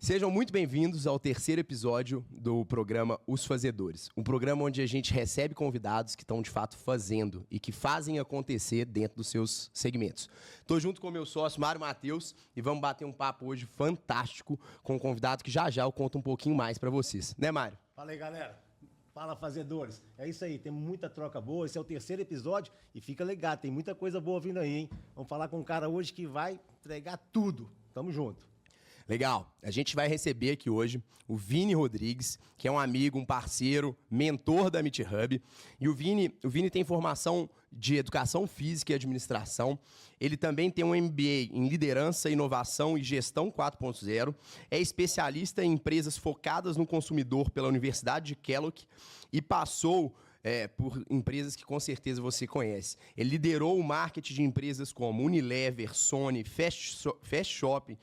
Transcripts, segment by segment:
Sejam muito bem-vindos ao terceiro episódio do programa Os Fazedores. Um programa onde a gente recebe convidados que estão de fato fazendo e que fazem acontecer dentro dos seus segmentos. Estou junto com o meu sócio, Mário Matheus, e vamos bater um papo hoje fantástico com um convidado que já eu conto um pouquinho mais para vocês. Né, Mário? Fala aí, galera. Fala, Fazedores. É isso aí, tem muita troca boa. Esse é o terceiro episódio e fica ligado, tem muita coisa boa vindo aí, hein? Vamos falar com um cara hoje que vai entregar tudo. Tamo junto. Legal. A gente vai receber aqui hoje o Vini Rodrigues, que é um amigo, um parceiro, mentor da Meet Hub. E o Vini tem formação de educação física e administração. Ele também tem um MBA em liderança, inovação e gestão 4.0. É especialista em empresas focadas no consumidor pela Universidade de Kellogg e passou por empresas que com certeza você conhece. Ele liderou o marketing de empresas como Unilever, Sony, Fast Shop,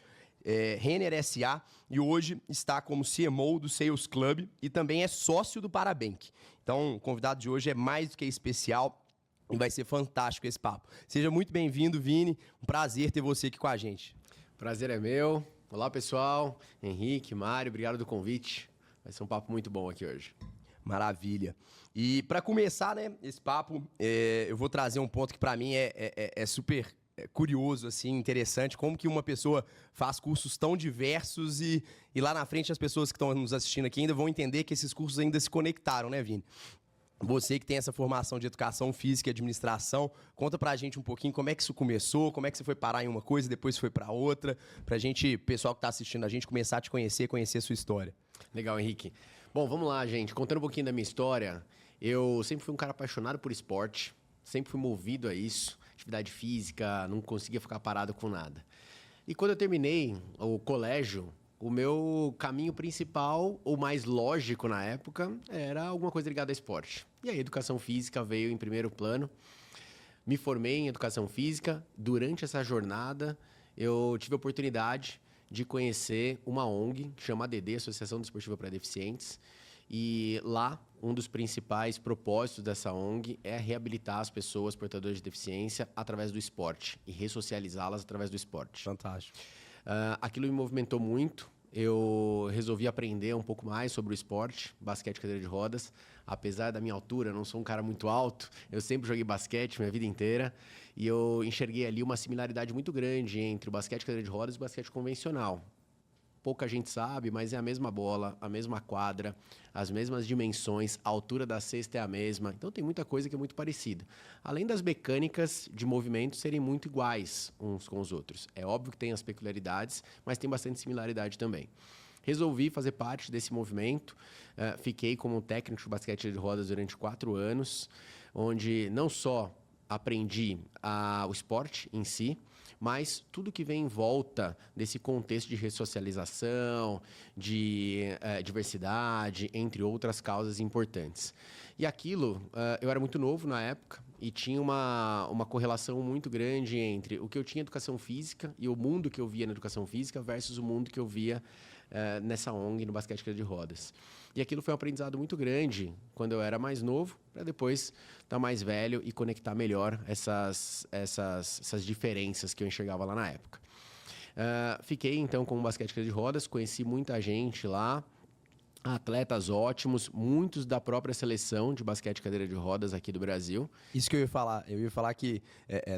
Renner S.A. e hoje está como CMO do Sales Club e também é sócio do Parabank. Então, o convidado de hoje é mais do que especial e vai ser fantástico esse papo. Seja muito bem-vindo, Vini. Um prazer ter você aqui com a gente. Prazer é meu. Olá, pessoal. Henrique, Mário, obrigado do convite. Vai ser um papo muito bom aqui hoje. Maravilha. E para começar, né, esse papo, eu vou trazer um ponto que para mim é super curioso, assim, interessante, como que uma pessoa faz cursos tão diversos e lá na frente as pessoas que estão nos assistindo aqui ainda vão entender que esses cursos ainda se conectaram, né, Vini? Você que tem essa formação de educação física e administração, conta pra gente um pouquinho como é que isso começou, como é que você foi parar em uma coisa e depois foi pra outra, pra gente, pessoal que tá assistindo a gente, começar a te conhecer a sua história. Legal, Henrique. Bom, vamos lá, gente. Contando um pouquinho da minha história, eu sempre fui um cara apaixonado por esporte, sempre fui movido a isso, atividade física, não conseguia ficar parado com nada. E quando eu terminei o colégio, o meu caminho principal, ou mais lógico na época, era alguma coisa ligada a esporte. E a educação física veio em primeiro plano. Me formei em educação física. Durante essa jornada, eu tive a oportunidade de conhecer uma ONG, que chama ADD, Associação Desportiva para Deficientes. E lá, um dos principais propósitos dessa ONG é reabilitar as pessoas portadoras de deficiência através do esporte e ressocializá-las através do esporte. Fantástico. Aquilo me movimentou muito. Eu resolvi aprender um pouco mais sobre o esporte, basquete, cadeira de rodas. Apesar da minha altura, eu não sou um cara muito alto, eu sempre joguei basquete minha vida inteira. E eu enxerguei ali uma similaridade muito grande entre o basquete, cadeira de rodas e o basquete convencional. Pouca gente sabe, mas é a mesma bola, a mesma quadra, as mesmas dimensões, a altura da cesta é a mesma. Então tem muita coisa que é muito parecida. Além das mecânicas de movimento serem muito iguais uns com os outros. É óbvio que tem as peculiaridades, mas tem bastante similaridade também. Resolvi fazer parte desse movimento, fiquei como técnico de basquete de rodas durante 4 anos, onde não só aprendi o esporte em si, mas tudo que vem em volta desse contexto de ressocialização, de diversidade, entre outras causas importantes. E aquilo, eu era muito novo na época e tinha uma correlação muito grande entre o que eu tinha em educação física e o mundo que eu via na educação física versus o mundo que eu via nessa ONG, no basquete cadeira de rodas. E aquilo foi um aprendizado muito grande quando eu era mais novo, para depois estar mais velho e conectar melhor essas diferenças que eu enxergava lá na época. Fiquei, então, com o basquete cadeira de rodas, conheci muita gente lá, atletas ótimos, muitos da própria seleção de basquete cadeira de rodas aqui do Brasil. Isso que eu ia falar que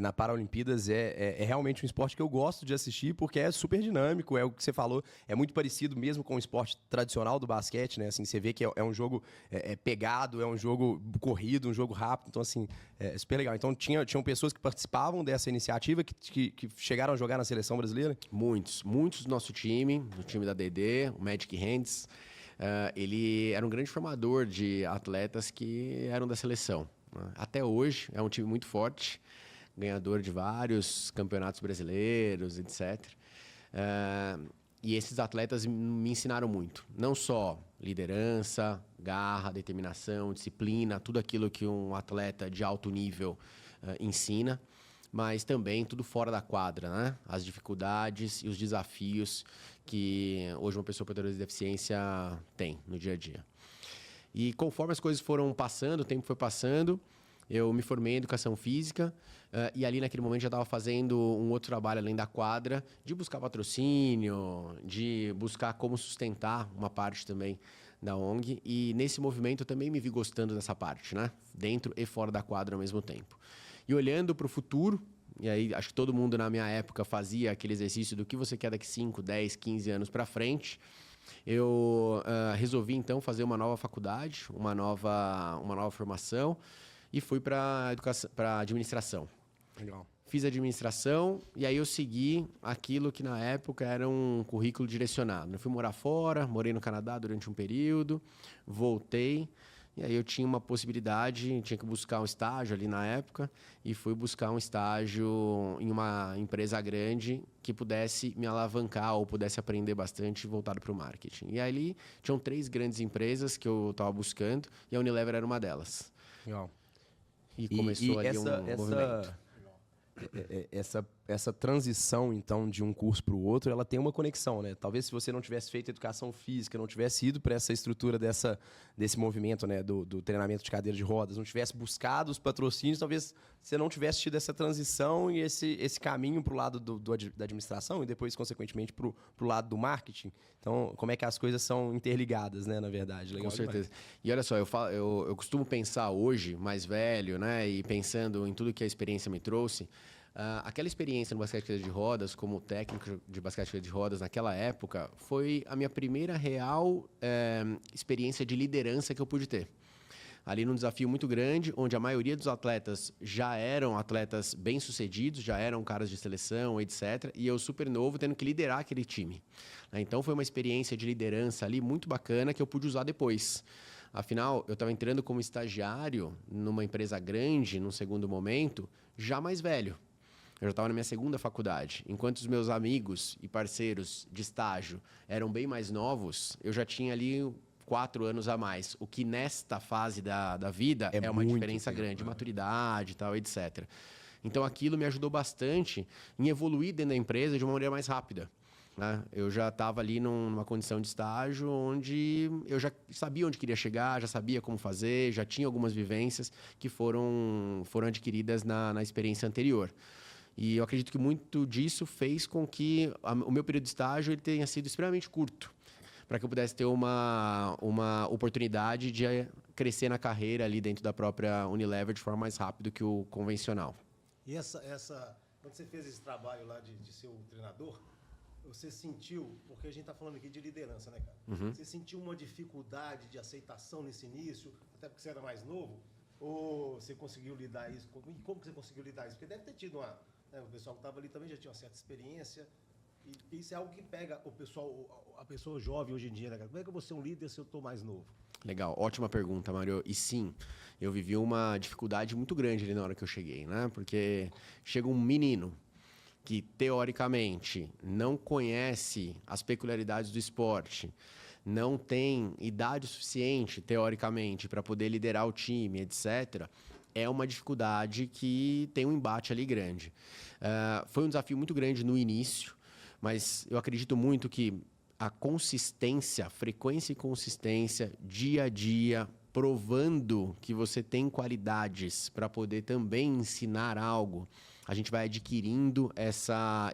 na Paralimpíadas é realmente um esporte que eu gosto de assistir porque é super dinâmico, é o que você falou, é muito parecido mesmo com o esporte tradicional do basquete, né? Assim, você vê que é um jogo pegado, é um jogo corrido, um jogo rápido, então assim, é super legal. Então tinham pessoas que participavam dessa iniciativa que chegaram a jogar na seleção brasileira? Muitos do nosso time, do time da DD, o Magic Hands. Ele era um grande formador de atletas que eram da seleção. Até hoje é um time muito forte, ganhador de vários campeonatos brasileiros, etc. E esses atletas me ensinaram muito. Não só liderança, garra, determinação, disciplina, tudo aquilo que um atleta de alto nível ensina, mas também tudo fora da quadra, né? As dificuldades e os desafios que hoje uma pessoa portadora de deficiência tem no dia a dia. E conforme as coisas foram passando, o tempo foi passando, eu me formei em Educação Física e ali naquele momento já estava fazendo um outro trabalho além da quadra, de buscar patrocínio, de buscar como sustentar uma parte também da ONG. E nesse movimento eu também me vi gostando dessa parte, né? Dentro e fora da quadra ao mesmo tempo. E olhando para o futuro, e aí acho que todo mundo na minha época fazia aquele exercício do que você quer daqui 5, 10, 15 anos para frente, eu resolvi então fazer uma nova faculdade, uma nova formação e fui para administração. Legal. Fiz administração e aí eu segui aquilo que na época era um currículo direcionado. Eu fui morar fora, morei no Canadá durante um período, voltei e aí eu tinha uma possibilidade, tinha que buscar um estágio ali na época e fui buscar um estágio em uma empresa grande que pudesse me alavancar ou pudesse aprender bastante voltado para o marketing. E ali tinham 3 grandes empresas que eu estava buscando e a Unilever era uma delas. Legal. E começou ali movimento. Essa transição, então, de um curso para o outro, ela tem uma conexão, né? Talvez se você não tivesse feito educação física, não tivesse ido para essa estrutura desse movimento, né, do treinamento de cadeira de rodas, não tivesse buscado os patrocínios, talvez você não tivesse tido essa transição e esse caminho para o lado da administração e depois, consequentemente, para o lado do marketing. Então, como é que as coisas são interligadas, né, na verdade? Legal. Com certeza. E olha só, eu costumo pensar hoje, mais velho, né, e pensando em tudo que a experiência me trouxe, aquela experiência no basquete de rodas, como técnico de basquete de rodas naquela época, foi a minha primeira real experiência de liderança que eu pude ter. Ali num desafio muito grande, onde a maioria dos atletas já eram atletas bem-sucedidos, já eram caras de seleção, etc. E eu, super novo, tendo que liderar aquele time. Então, foi uma experiência de liderança ali muito bacana que eu pude usar depois. Afinal, eu estava entrando como estagiário numa empresa grande, num segundo momento, já mais velho. Eu já estava na minha segunda faculdade. Enquanto os meus amigos e parceiros de estágio eram bem mais novos, eu já tinha ali 4 anos a mais. O que nesta fase da vida é uma diferença grande, maturidade e tal, etc. Então, aquilo me ajudou bastante em evoluir dentro da empresa de uma maneira mais rápida. Né? Eu já estava ali numa condição de estágio onde eu já sabia onde queria chegar, já sabia como fazer, já tinha algumas vivências que foram adquiridas na experiência anterior. E eu acredito que muito disso fez com que o meu período de estágio ele tenha sido extremamente curto, para que eu pudesse ter uma oportunidade de crescer na carreira ali dentro da própria Unilever de forma mais rápida que o convencional. E quando você fez esse trabalho lá de ser o treinador, você sentiu, porque a gente está falando aqui de liderança, né, cara? Uhum. Você sentiu uma dificuldade de aceitação nesse início, até porque você era mais novo? Ou você conseguiu lidar isso? Como que você conseguiu lidar isso? Porque deve ter tido o pessoal que estava ali também já tinha uma certa experiência. E isso é algo que pega a pessoa jovem hoje em dia, né, cara? Como é que eu vou ser um líder se eu estou mais novo? Legal, ótima pergunta, Mário. E sim, eu vivi uma dificuldade muito grande ali na hora que eu cheguei, né? Porque chega um menino que, teoricamente, não conhece as peculiaridades do esporte, não tem idade suficiente, teoricamente, para poder liderar o time, etc., é uma dificuldade que tem um embate ali grande. Foi um desafio muito grande no início, mas eu acredito muito que a consistência, frequência e consistência, dia a dia, provando que você tem qualidades para poder também ensinar algo, a gente vai adquirindo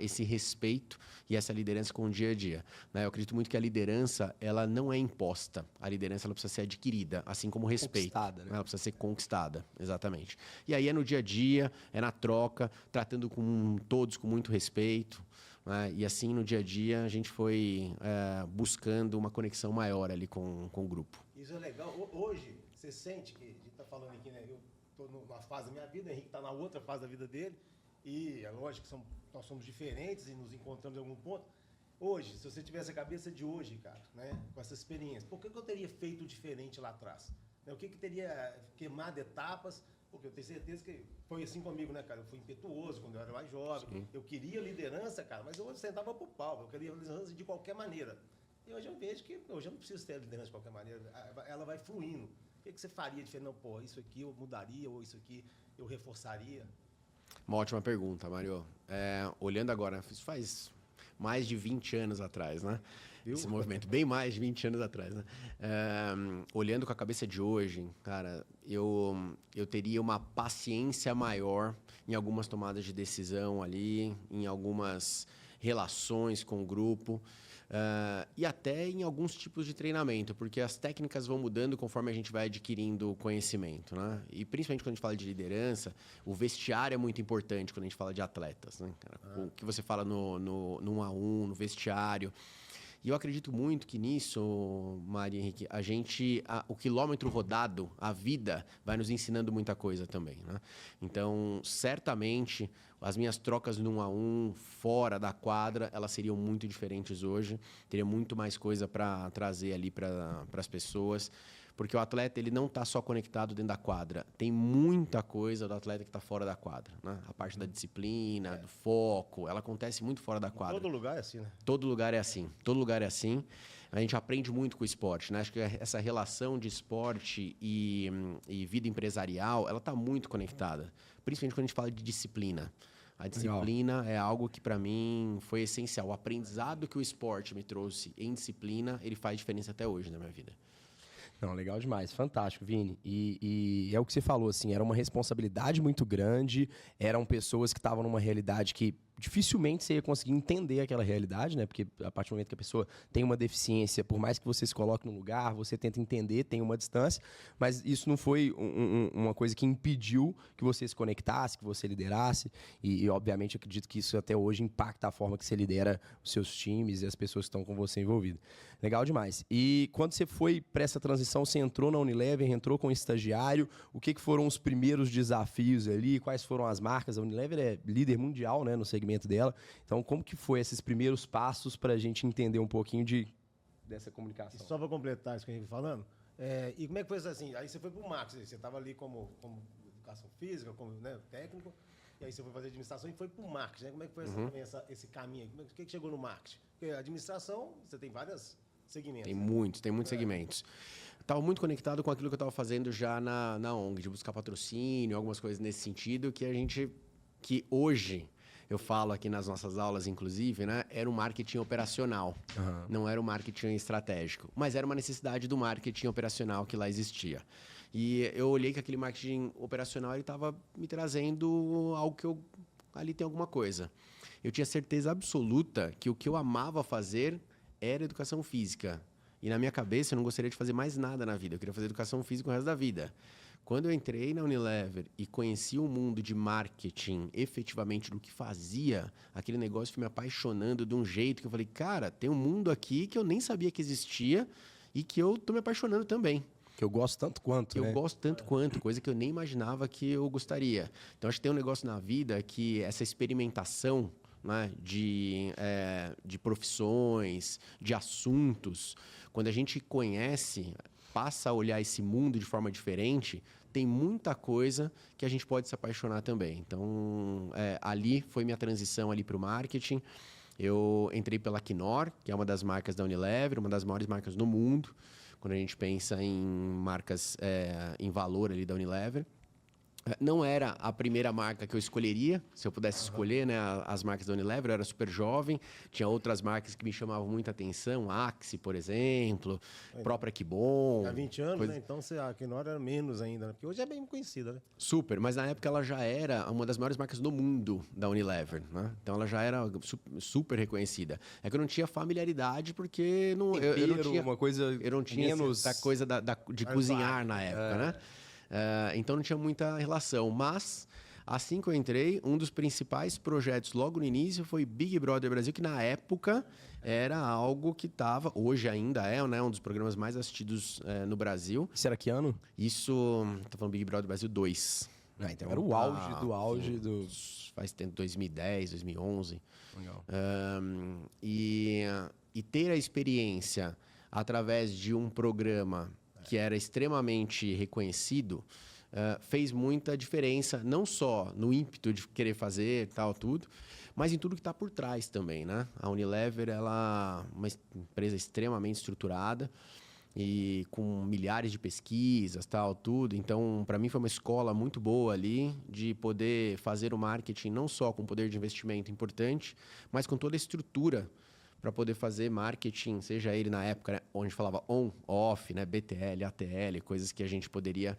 esse respeito e essa liderança com o dia a dia. Né? Eu acredito muito que a liderança ela não é imposta. A liderança ela precisa ser adquirida, assim como o respeito. Conquistada, né? Ela precisa ser conquistada, exatamente. E aí é no dia a dia, é na troca, tratando com todos com muito respeito. Né? E assim, no dia a dia, a gente foi buscando uma conexão maior ali com o grupo. Isso é legal. Hoje, você sente que, a gente está falando aqui, né? Eu estou numa fase da minha vida, o Henrique está na outra fase da vida dele. E é lógico que nós somos diferentes e nos encontramos em algum ponto. Hoje, se você tivesse a cabeça de hoje, cara, né, com essa experiência, por que eu teria feito diferente lá atrás? Né, o que teria queimado etapas? Porque eu tenho certeza que foi assim comigo, né, cara? Eu fui impetuoso quando eu era mais jovem. Sim. Eu queria liderança, cara, mas eu sentava pro pau. Eu queria liderança de qualquer maneira. E hoje eu vejo que hoje eu não preciso ter liderança de qualquer maneira. Ela vai fluindo. O que você faria diferente? Não, pô, isso aqui eu mudaria ou isso aqui eu reforçaria? Uma ótima pergunta, Mário. Olhando agora, isso faz mais de 20 anos atrás, né? Viu? Esse movimento, bem mais de 20 anos atrás, né? Olhando com a cabeça de hoje, cara, eu teria uma paciência maior em algumas tomadas de decisão ali, em algumas relações com o grupo. E até em alguns tipos de treinamento, porque as técnicas vão mudando conforme a gente vai adquirindo conhecimento, né? E principalmente quando a gente fala de liderança, o vestiário é muito importante quando a gente fala de atletas, né? O que você fala no 1-a-1, no vestiário. E eu acredito muito que nisso, Mari Henrique, o quilômetro rodado, a vida, vai nos ensinando muita coisa também, né? Então, certamente, as minhas trocas no 1-a-1, fora da quadra, elas seriam muito diferentes hoje. Teria muito mais coisa para trazer ali para as pessoas. Porque o atleta ele não está só conectado dentro da quadra. Tem muita coisa do atleta que está fora da quadra, né? A parte da disciplina, do foco, ela acontece muito fora da quadra. Todo lugar é assim, né? Todo lugar é assim. Todo lugar é assim. A gente aprende muito com o esporte, né? Acho que essa relação de esporte e vida empresarial, ela está muito conectada. Principalmente quando a gente fala de disciplina. A disciplina é algo que, para mim, foi essencial. O aprendizado que o esporte me trouxe em disciplina, ele faz diferença até hoje na minha vida. Não, legal demais, fantástico, Vini. E é o que você falou, assim, era uma responsabilidade muito grande, eram pessoas que estavam numa realidade que dificilmente você ia conseguir entender aquela realidade, né? Porque a partir do momento que a pessoa tem uma deficiência, por mais que você se coloque no lugar, você tenta entender, tem uma distância, mas isso não foi uma coisa que impediu que você se conectasse, que você liderasse, e obviamente acredito que isso até hoje impacta a forma que você lidera os seus times e as pessoas que estão com você envolvidas. Legal demais. E quando você foi para essa transição, você entrou na Unilever, entrou com estagiário, o que foram os primeiros desafios ali, quais foram as marcas? A Unilever é líder mundial, né, no segmento dela. Então, como que foi esses primeiros passos para a gente entender um pouquinho dessa comunicação? E só para completar isso que a gente falando, e como é que foi assim? Aí você foi para o marketing, você estava ali como educação física, como, né, técnico, e aí você foi fazer administração e foi para o marketing, né? Como é que foi esse caminho aí? O que chegou no marketing? Porque a administração, você tem vários segmentos. Tem muitos segmentos. Estava muito conectado com aquilo que eu estava fazendo já na ONG, de buscar patrocínio, algumas coisas nesse sentido, que hoje, eu falo aqui nas nossas aulas, inclusive, né, era um marketing operacional, não era um marketing estratégico, mas era uma necessidade do marketing operacional que lá existia. E eu olhei que aquele marketing operacional estava me trazendo algo que ali tem alguma coisa. Eu tinha certeza absoluta que o que eu amava fazer era educação física. E na minha cabeça eu não gostaria de fazer mais nada na vida. Eu queria fazer educação física o resto da vida. Quando eu entrei na Unilever e conheci o mundo de marketing, efetivamente do que fazia, aquele negócio foi me apaixonando de um jeito que eu falei, cara, tem um mundo aqui que eu nem sabia que existia e que eu tô me apaixonando também. Que eu gosto tanto quanto, né? Eu gosto tanto quanto, coisa que eu nem imaginava que eu gostaria. Então, acho que tem um negócio na vida que essa experimentação, né, de profissões, de assuntos, quando a gente conhece, passa a olhar esse mundo de forma diferente, tem muita coisa que a gente pode se apaixonar também. Então, ali foi minha transição ali para o marketing. Eu entrei pela Knorr, que é uma das marcas da Unilever, uma das maiores marcas no mundo, quando a gente pensa em marcas em valor ali da Unilever. Não era a primeira marca que eu escolheria, se eu pudesse escolher, né, as marcas da Unilever. Eu era super jovem, tinha outras marcas que me chamavam muita atenção, Axe, por exemplo, própria Kibon. Há 20 anos, né? Então a Knorr era menos ainda, né? Porque hoje é bem conhecida, né? Super, mas na época ela já era uma das maiores marcas do mundo da Unilever, né? Então ela já era super reconhecida. É que eu não tinha familiaridade porque eu não tinha uma coisa eu não tinha menos essa coisa de cozinhar na época, né? Então não tinha muita relação, mas assim que eu entrei, um dos principais projetos logo no início foi Big Brother Brasil, que na época era algo que estava, hoje ainda é, né, um dos programas mais assistidos no Brasil. Isso era que ano? Isso, tô falando Big Brother Brasil 2. Então era o auge do auge do... Faz tempo, 2010, 2011. Legal. E ter a experiência através de um programa que era extremamente reconhecido, fez muita diferença, não só no ímpeto de querer fazer tal, tudo, mas em tudo que está por trás também, né? A Unilever, ela é uma empresa extremamente estruturada, e com milhares de pesquisas, tal, tudo. Então, para mim foi uma escola muito boa ali de poder fazer o marketing não só com poder de investimento importante, mas com toda a estrutura para poder fazer marketing, seja ele na época, né, onde falava on, off, né, BTL, ATL, coisas que a gente poderia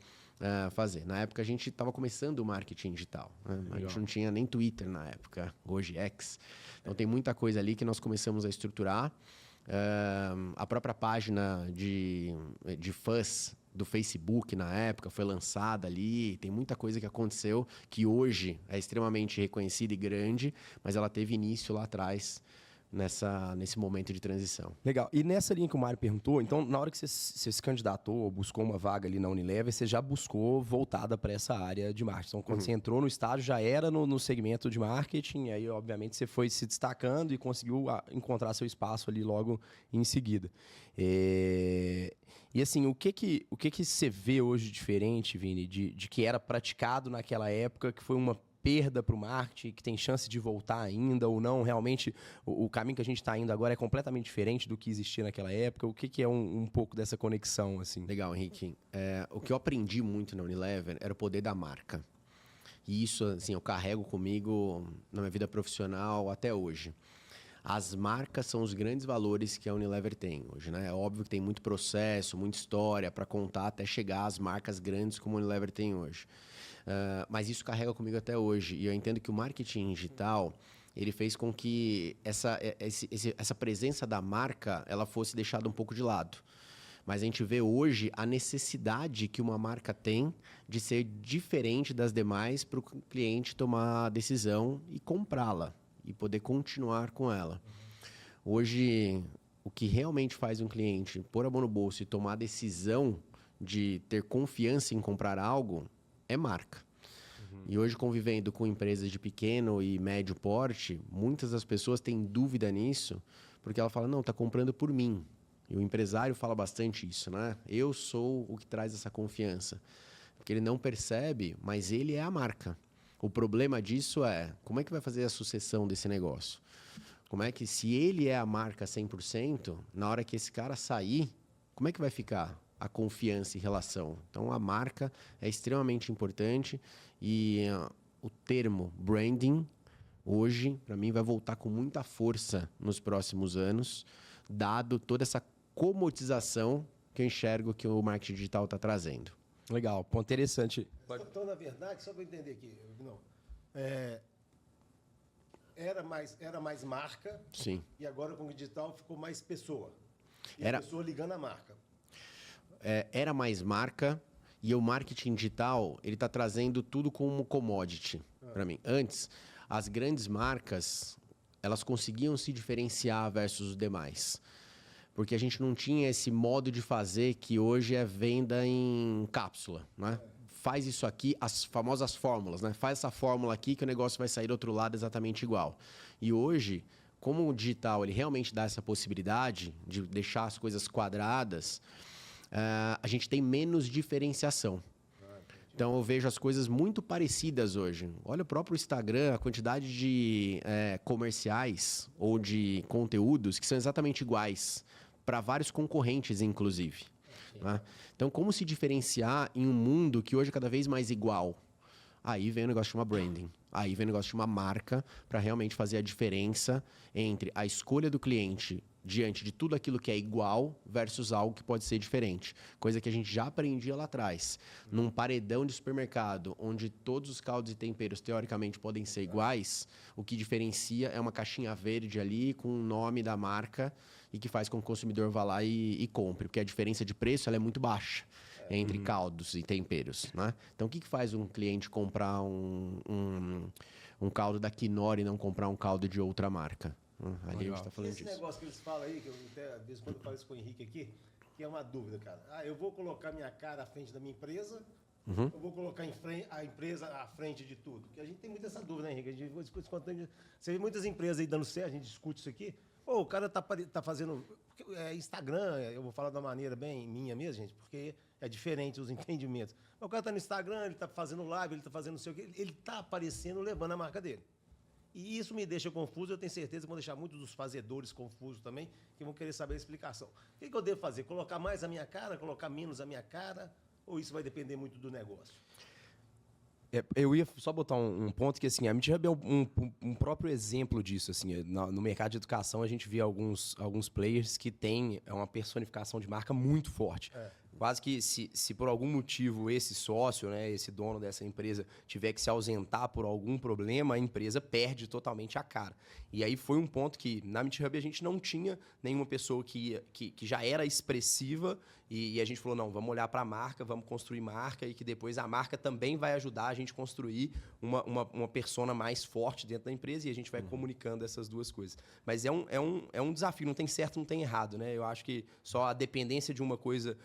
fazer. Na época a gente estava começando o marketing digital, né? A gente não tinha nem Twitter na época, hoje X. Então tem muita coisa ali que nós começamos a estruturar. A própria página de fãs do Facebook na época foi lançada ali. Tem muita coisa que aconteceu que hoje é extremamente reconhecida e grande, mas ela teve início lá atrás, nesse momento de transição. Legal. E nessa linha que o Mário perguntou, então, na hora que você se candidatou ou buscou uma vaga ali na Unilever, você já buscou voltada para essa área de marketing. Então, quando você entrou no estágio, já era no segmento de marketing, aí, obviamente, você foi se destacando e conseguiu encontrar seu espaço ali logo em seguida. E assim, o que você vê hoje diferente, Vini, de que era praticado naquela época, que foi uma perda para o marketing, que tem chance de voltar ainda ou não? Realmente, o caminho que a gente está indo agora é completamente diferente do que existia naquela época? O que é um pouco dessa conexão, assim? Legal, Henrique. O que eu aprendi muito na Unilever era o poder da marca. E isso, assim, eu carrego comigo na minha vida profissional até hoje. As marcas são os grandes valores que a Unilever tem hoje, né? É óbvio que tem muito processo, muita história para contar até chegar às marcas grandes como a Unilever tem hoje. Mas isso carrega comigo até hoje. E eu entendo que o marketing digital, ele fez com que essa presença da marca ela fosse deixada um pouco de lado. Mas a gente vê hoje a necessidade que uma marca tem de ser diferente das demais para o cliente tomar a decisão e comprá-la e poder continuar com ela. Hoje, o que realmente faz um cliente pôr a mão no bolso e tomar a decisão de ter confiança em comprar algo é marca. E hoje, convivendo com empresas de pequeno e médio porte, muitas das pessoas têm dúvida nisso, porque ela fala, não, está comprando por mim. E o empresário fala bastante isso, né? Eu sou o que traz essa confiança. Porque ele não percebe, mas ele é a marca. O problema disso é, como é que vai fazer a sucessão desse negócio? Como é que, se ele é a marca 100%, na hora que esse cara sair, como é que vai ficar a confiança em relação? Então, a marca é extremamente importante e o termo branding, hoje, para mim, vai voltar com muita força nos próximos anos, dado toda essa comodização que eu enxergo que o marketing digital está trazendo. Legal, ponto interessante. Então, na verdade, só para eu entender aqui, não, era mais marca. Sim. E agora com o digital ficou mais pessoa. E Era... a pessoa ligando a marca. Era mais marca e o marketing digital ele está trazendo tudo como commodity para mim. Antes, as grandes marcas elas conseguiam se diferenciar versus os demais. Porque a gente não tinha esse modo de fazer que hoje é venda em cápsula, né? Faz isso aqui, as famosas fórmulas, né? Faz essa fórmula aqui que o negócio vai sair do outro lado exatamente igual. E hoje, como o digital ele realmente dá essa possibilidade de deixar as coisas quadradas, a gente tem menos diferenciação. Então, eu vejo as coisas muito parecidas hoje. Olha o próprio Instagram, a quantidade de comerciais ou de conteúdos que são exatamente iguais para vários concorrentes, inclusive. Né? Então, como se diferenciar em um mundo que hoje é cada vez mais igual? Aí vem o negócio de uma branding. Aí vem o negócio de uma marca para realmente fazer a diferença entre a escolha do cliente diante de tudo aquilo que é igual versus algo que pode ser diferente. Coisa que a gente já aprendia lá atrás. Num paredão de supermercado, onde todos os caldos e temperos, teoricamente, podem ser iguais, o que diferencia é uma caixinha verde ali com o nome da marca e que faz com que o consumidor vá lá e compre. Porque a diferença de preço ela é muito baixa entre caldos e temperos. Né? Então, o que faz um cliente comprar um caldo da Knorr e não comprar um caldo de outra marca? Ali a gente tá falando Esse disso. negócio que eles falam aí, que eu até, às vezes, quando eu falo isso com o Henrique aqui, que é uma dúvida, cara. Eu vou colocar minha cara à frente da minha empresa, eu vou colocar a empresa à frente de tudo. Porque a gente tem muito essa dúvida, né, Henrique? A gente discute você vê muitas empresas aí dando certo, a gente discute isso aqui. Pô, o cara tá fazendo Instagram, eu vou falar de uma maneira bem minha mesmo, gente, porque é diferente os entendimentos. O cara tá no Instagram, ele tá fazendo live, ele tá fazendo não sei o quê, ele tá aparecendo levando a marca dele. E isso me deixa confuso, eu tenho certeza que vão deixar muitos dos fazedores confusos também, que vão querer saber a explicação. O que eu devo fazer? Colocar mais a minha cara, colocar menos a minha cara? Ou isso vai depender muito do negócio? Eu ia só botar um ponto que, assim, a MidHub é um próprio exemplo disso, assim. No mercado de educação, a gente vê alguns players que têm uma personificação de marca muito forte. Quase que se por algum motivo esse sócio, né, esse dono dessa empresa tiver que se ausentar por algum problema, a empresa perde totalmente a cara. E aí foi um ponto que na MidHub a gente não tinha nenhuma pessoa que já era expressiva e a gente falou, não, vamos olhar para a marca, vamos construir marca e que depois a marca também vai ajudar a gente a construir uma persona mais forte dentro da empresa e a gente vai comunicando essas duas coisas. Mas é um desafio, não tem certo, não tem errado, né? Eu acho que só a dependência de uma coisa,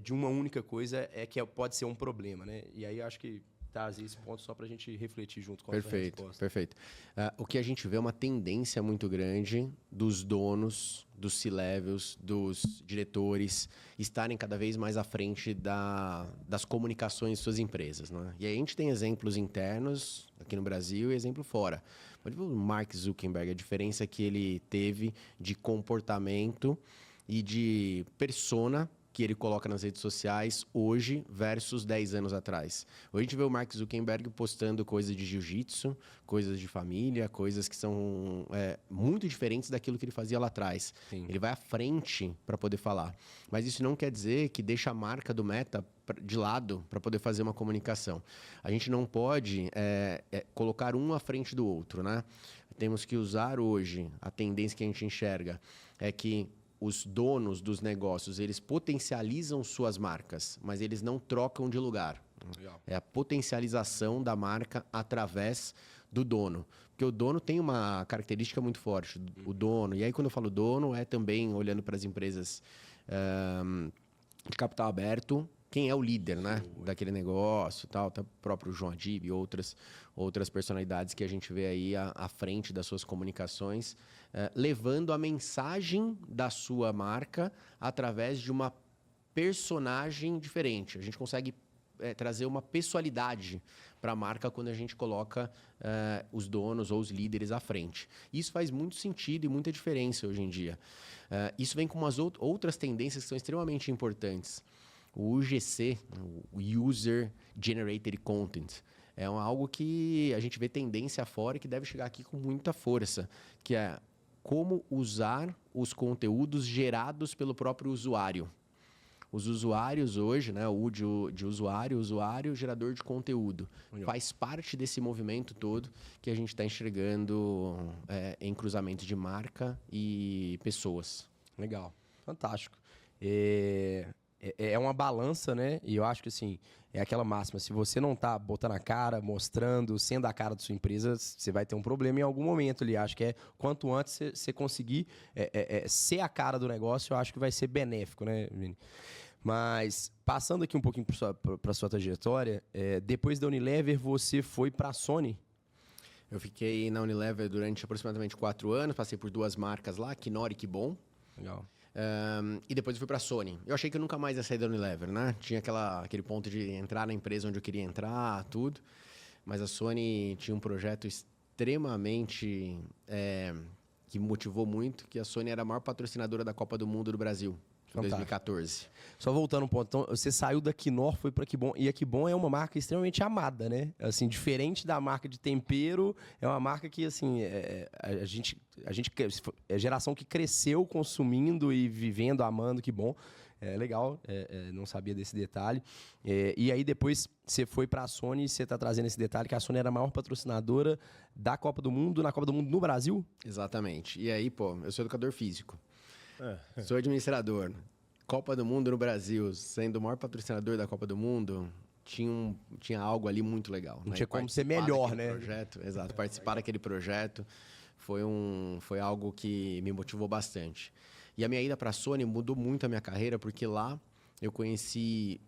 de uma única coisa, pode ser um problema, né? E aí eu acho que trazer esse ponto só para a gente refletir junto com a sua resposta. Perfeito. O que a gente vê é uma tendência muito grande dos donos, dos C-levels, dos diretores estarem cada vez mais à frente das comunicações de suas empresas, né? E aí a gente tem exemplos internos aqui no Brasil e exemplo fora. Por exemplo, o Mark Zuckerberg, a diferença que ele teve de comportamento e de persona que ele coloca nas redes sociais hoje versus 10 anos atrás. Hoje a gente vê o Mark Zuckerberg postando coisas de jiu-jitsu, coisas de família, coisas que são muito diferentes daquilo que ele fazia lá atrás. Sim. Ele vai à frente para poder falar. Mas isso não quer dizer que deixa a marca do Meta de lado para poder fazer uma comunicação. A gente não pode colocar um à frente do outro, né? Temos que usar hoje, a tendência que a gente enxerga é que os donos dos negócios, eles potencializam suas marcas, mas eles não trocam de lugar. Legal. É a potencialização da marca através do dono. Porque o dono tem uma característica muito forte, o dono. E aí, quando eu falo dono, é também olhando para as empresas de capital aberto, quem é o líder, né, daquele negócio, tal, tá o próprio João Adib e outras personalidades que a gente vê aí à frente das suas comunicações, levando a mensagem da sua marca através de uma personagem diferente. A gente consegue trazer uma pessoalidade para a marca quando a gente coloca os donos ou os líderes à frente. Isso faz muito sentido e muita diferença hoje em dia. Isso vem com umas outras tendências que são extremamente importantes. O UGC, o User Generated Content, é algo que a gente vê tendência fora e que deve chegar aqui com muita força, que é como usar os conteúdos gerados pelo próprio usuário. Os usuários hoje, né, o de usuário, gerador de conteúdo, faz parte desse movimento todo que a gente está enxergando em cruzamento de marca e pessoas. Legal, fantástico. É uma balança, né? E eu acho que, assim, é aquela máxima. Se você não tá botando a cara, mostrando, sendo a cara da sua empresa, você vai ter um problema em algum momento ali. Acho que quanto antes você conseguir ser a cara do negócio, eu acho que vai ser benéfico, né, Vini? Mas, passando aqui um pouquinho para sua trajetória, depois da Unilever, você foi para a Sony? Eu fiquei na Unilever durante aproximadamente 4 anos, passei por 2 marcas lá, Knorr e Kibon. Legal. E depois eu fui para a Sony. Eu achei que eu nunca mais ia sair da Unilever, né? Tinha aquele ponto de entrar na empresa onde eu queria entrar, tudo. Mas a Sony tinha um projeto extremamente que me motivou muito, que a Sony era a maior patrocinadora da Copa do Mundo do Brasil. Em 2014. Só voltando um ponto, então você saiu da Knorr, foi para Kibon, e a Kibon é uma marca extremamente amada, né? Assim, diferente da marca de tempero, é uma marca que, assim, a gente é geração que cresceu consumindo e vivendo, amando Kibon. É legal, não sabia desse detalhe. E aí depois você foi para a Sony e você está trazendo esse detalhe que a Sony era a maior patrocinadora da Copa do Mundo, na Copa do Mundo no Brasil? Exatamente. E aí, eu sou educador físico. Sou administrador. Copa do Mundo no Brasil, sendo o maior patrocinador da Copa do Mundo, tinha algo ali muito legal. Não tinha como ser melhor, né? Projeto, exato. Participar daquele projeto foi algo que me motivou bastante. E a minha ida para a Sony mudou muito a minha carreira, porque lá eu conheci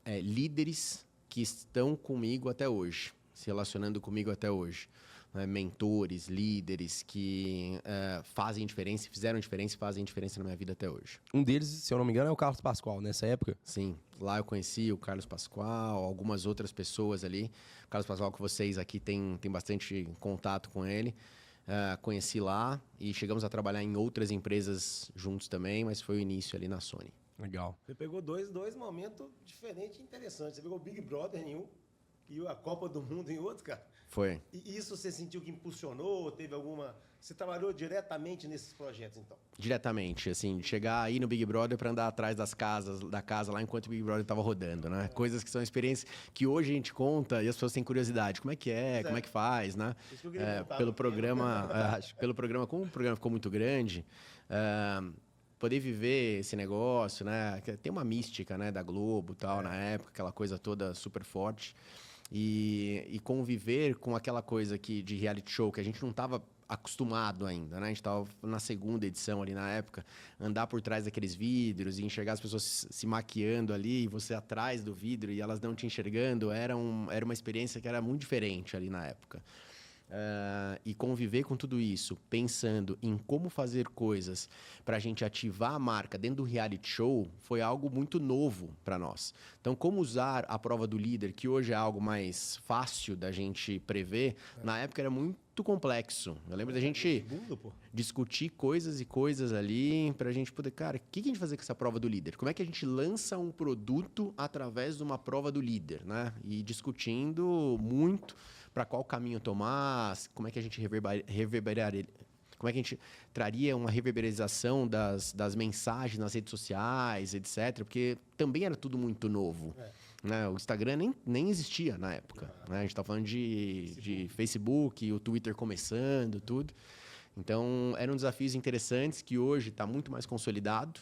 líderes que estão comigo até hoje, se relacionando comigo até hoje. né, mentores, líderes que fazem diferença, fizeram diferença e fazem diferença na minha vida até hoje. Um deles, se eu não me engano, é o Carlos Pascoal, nessa época. Sim, lá eu conheci o Carlos Pascoal, algumas outras pessoas ali. O Carlos Pascoal, que vocês aqui têm bastante contato com ele. Conheci lá e chegamos a trabalhar em outras empresas juntos também, mas foi o início ali na Sony. Legal. Você pegou dois momentos diferentes e interessantes. Você pegou o Big Brother em um e a Copa do Mundo em outro, cara. Foi. E isso você sentiu que impulsionou? Teve alguma... Você trabalhou diretamente nesses projetos, então? Diretamente, assim, de chegar aí no Big Brother para andar atrás da casa lá enquanto o Big Brother estava rodando, né? Coisas que são experiências que hoje a gente conta e as pessoas têm curiosidade. Como é que é? Como é que faz, né? Isso que eu queria perguntar, Pelo porque- programa, como o programa ficou muito grande, poder viver esse negócio, né? Tem uma mística, né, da Globo, tal, na época, aquela coisa toda super forte. E conviver com aquela coisa de reality show que a gente não estava acostumado ainda, né? A gente estava na segunda edição ali na época, andar por trás daqueles vidros e enxergar as pessoas se maquiando ali, e você atrás do vidro e elas não te enxergando, era uma experiência que era muito diferente ali na época. E conviver com tudo isso, pensando em como fazer coisas para a gente ativar a marca dentro do reality show, foi algo muito novo para nós. Então, como usar a prova do líder, que hoje é algo mais fácil da gente prever, na época era muito complexo. Eu lembro da gente Segundo, pô. discutir coisas e coisas ali para a gente poder, cara, o que a gente vai fazer com essa prova do líder? Como é que a gente lança um produto através de uma prova do líder, né? E discutindo muito para qual caminho tomar, como é que a gente reverberar ele. Como é que a gente traria uma reverberização das mensagens nas redes sociais, etc. Porque também era tudo muito novo. Né? O Instagram nem existia na época. Né? A gente está falando de Facebook, o Twitter começando, tudo. Então, eram desafios interessantes que hoje está muito mais consolidado.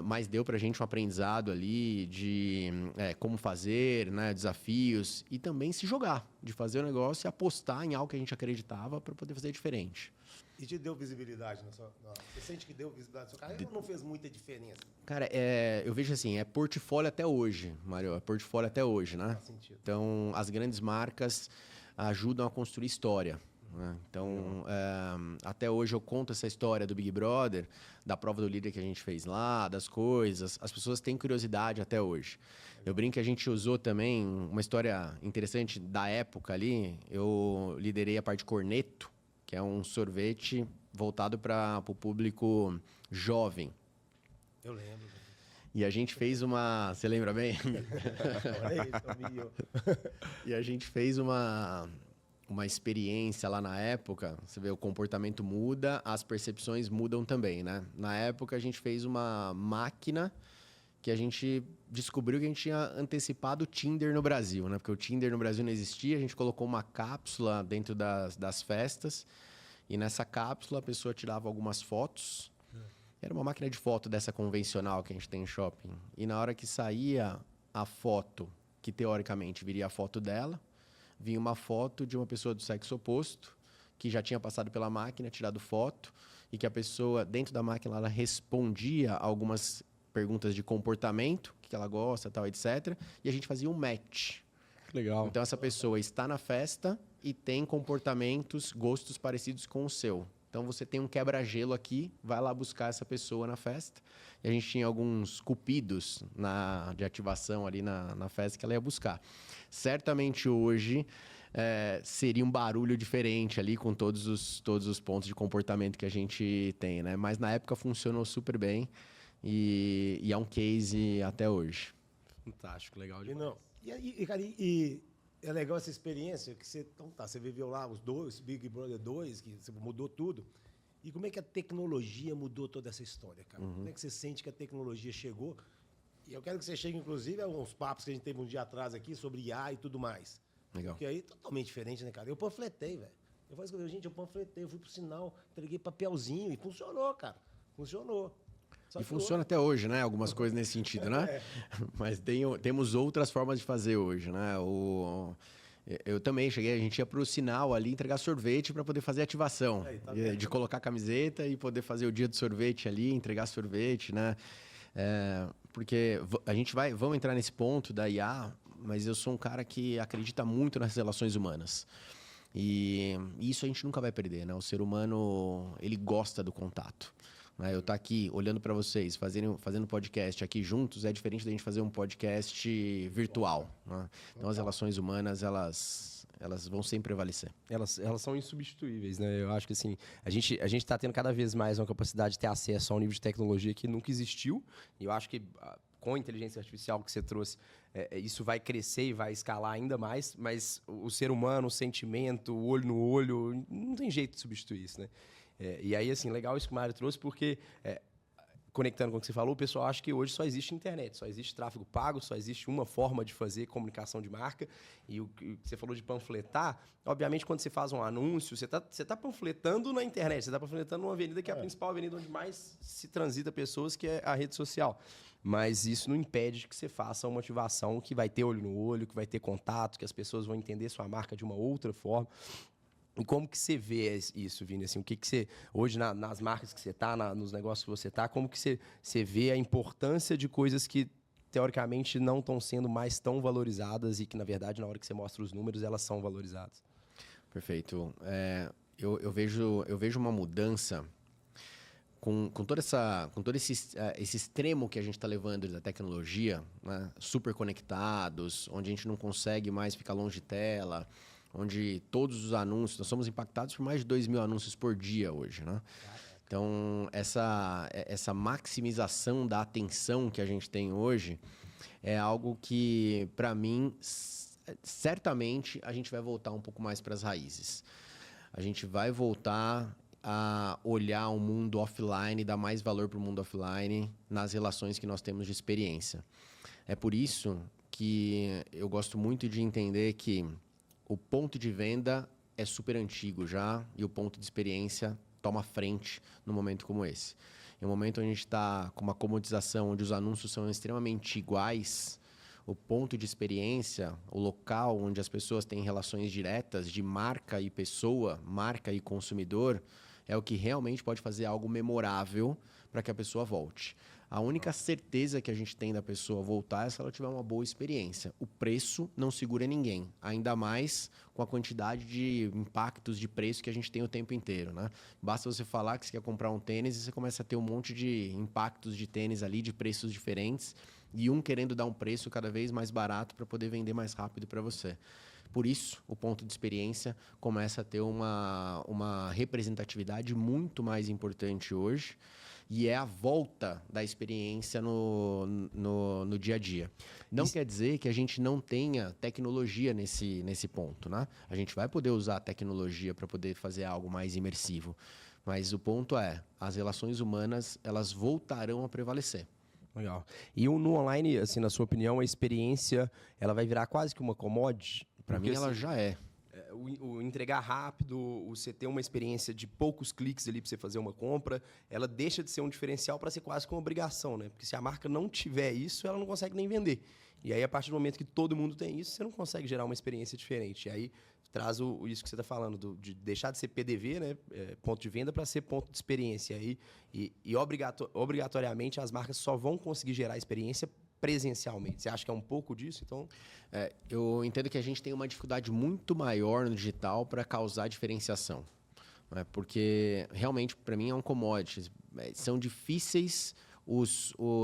Mas deu para a gente um aprendizado ali de como fazer, né, desafios e também se jogar, de fazer o negócio e apostar em algo que a gente acreditava para poder fazer diferente. E te deu visibilidade na sua... Você sente que deu visibilidade na sua carreira ou não fez muita diferença? Cara, eu vejo assim, é portfólio até hoje, Mário, é portfólio até hoje, né? Faz sentido. Então, as grandes marcas ajudam a construir história. Né? Então, até hoje eu conto essa história do Big Brother, da prova do líder que a gente fez lá, das coisas. As pessoas têm curiosidade até hoje. Eu brinco que a gente usou também uma história interessante da época ali. Eu liderei a parte de Corneto, que é um sorvete voltado para o público jovem. Eu lembro. E a gente fez uma... Você lembra bem? Olha isso, amigo. E a gente fez uma experiência lá na época. Você vê, o comportamento muda, as percepções mudam também, né? Na época, a gente fez uma máquina que a gente descobriu que a gente tinha antecipado o Tinder no Brasil, né? Porque o Tinder no Brasil não existia, a gente colocou uma cápsula dentro das festas e nessa cápsula a pessoa tirava algumas fotos. Era uma máquina de foto dessa convencional que a gente tem em shopping. E na hora que saía a foto, que teoricamente viria a foto dela, vinha uma foto de uma pessoa do sexo oposto, que já tinha passado pela máquina, tirado foto, e que a pessoa, dentro da máquina, ela respondia algumas perguntas de comportamento, o que ela gosta, tal, etc. E a gente fazia um match. Legal. Então, essa pessoa está na festa e tem comportamentos, gostos parecidos com o seu. Então, você tem um quebra-gelo aqui, vai lá buscar essa pessoa na festa. E a gente tinha alguns cupidos de ativação ali na festa que ela ia buscar. Certamente hoje seria um barulho diferente ali com todos os pontos de comportamento que a gente tem, né? Mas na época funcionou super bem e é um case até hoje. Fantástico, legal E demais. não. Cara, e é legal essa experiência que você... Então tá, você viveu lá os dois, Big Brother 2, que você mudou tudo. E como é que a tecnologia mudou toda essa história, cara? Como é que você sente que a tecnologia chegou? E eu quero que você chegue, inclusive, a uns papos que a gente teve um dia atrás aqui sobre IA e tudo mais. Legal. Porque aí é totalmente diferente, né, cara? Eu panfletei, velho. Eu falei assim, gente, eu panfletei, eu fui pro sinal, entreguei papelzinho e funcionou, cara. Funcionou. Só E que funciona até hoje, né? Algumas coisas nesse sentido, né? Mas temos outras formas de fazer hoje, né? Eu também cheguei, a gente ia para o sinal ali entregar sorvete para poder fazer ativação. Aí, tá vendo? De colocar camiseta e poder fazer o dia do sorvete ali, entregar sorvete, né? Porque a gente vamos entrar nesse ponto da IA, mas eu sou um cara que acredita muito nas relações humanas. E isso a gente nunca vai perder, né? O ser humano, ele gosta do contato. Né? Eu estar aqui olhando para vocês, fazendo podcast aqui juntos, é diferente da gente fazer um podcast virtual. Né? Então, as relações humanas, elas vão sempre prevalecer. Elas são insubstituíveis, né? Eu acho que assim, a gente está tendo cada vez mais uma capacidade de ter acesso a um nível de tecnologia que nunca existiu. E eu acho que com a inteligência artificial que você trouxe, isso vai crescer e vai escalar ainda mais, mas o ser humano, o sentimento, o olho no olho, não tem jeito de substituir isso, né? E aí, assim, legal isso que o Mário trouxe, porque conectando com o que você falou, o pessoal acha que hoje só existe internet, só existe tráfego pago, só existe uma forma de fazer comunicação de marca. E o que você falou de panfletar, obviamente, quando você faz um anúncio, você tá panfletando na internet, você está panfletando numa avenida que é a principal avenida onde mais se transita pessoas, que é a rede social. Mas isso não impede que você faça uma ativação que vai ter olho no olho, que vai ter contato, que as pessoas vão entender sua marca de uma outra forma. E como que você vê isso, Vini? Assim, o que você, hoje, nas marcas que você está, nos negócios que você está, como que você vê a importância de coisas que, teoricamente, não estão sendo mais tão valorizadas e que, na verdade, na hora que você mostra os números, elas são valorizadas? Perfeito. Eu vejo uma mudança com todo esse extremo que a gente está levando da tecnologia, né? Super conectados, onde a gente não consegue mais ficar longe de tela, onde todos os anúncios, nós somos impactados por mais de 2.000 anúncios por dia hoje, né? Então, essa maximização da atenção que a gente tem hoje é algo que, para mim, certamente a gente vai voltar um pouco mais para as raízes. A gente vai voltar a olhar o mundo offline, dar mais valor para o mundo offline nas relações que nós temos de experiência. É por isso que eu gosto muito de entender que o ponto de venda é super antigo já e o ponto de experiência toma frente num momento como esse. Em um momento onde a gente está com uma comodização, onde os anúncios são extremamente iguais, o ponto de experiência, o local onde as pessoas têm relações diretas de marca e pessoa, marca e consumidor, é o que realmente pode fazer algo memorável para que a pessoa volte. A única certeza que a gente tem da pessoa voltar é se ela tiver uma boa experiência. O preço não segura ninguém, ainda mais com a quantidade de impactos de preço que a gente tem o tempo inteiro, né? Basta você falar que você quer comprar um tênis e você começa a ter um monte de impactos de tênis ali, de preços diferentes, e um querendo dar um preço cada vez mais barato para poder vender mais rápido para você. Por isso, o ponto de experiência começa a ter uma representatividade muito mais importante hoje, e é a volta da experiência no dia a dia. Não quer dizer que a gente não tenha tecnologia nesse ponto, né? A gente vai poder usar a tecnologia para poder fazer algo mais imersivo. Mas o ponto é, as relações humanas, elas voltarão a prevalecer. Legal. E no online, assim, na sua opinião, a experiência, ela vai virar quase que uma commodity? Para mim, ela já é. O entregar rápido, você ter uma experiência de poucos cliques ali para você fazer uma compra, ela deixa de ser um diferencial para ser quase que uma obrigação, né? Porque se a marca não tiver isso, ela não consegue nem vender. E aí, a partir do momento que todo mundo tem isso, você não consegue gerar uma experiência diferente. E aí, traz isso que você está falando, de deixar de ser PDV, né? Ponto de venda, para ser ponto de experiência. E obrigatoriamente, as marcas só vão conseguir gerar experiência presencialmente. Você acha que é um pouco disso, então? Eu entendo que a gente tem uma dificuldade muito maior no digital para causar diferenciação. Né? Porque, realmente, para mim, é um commodity. São difíceis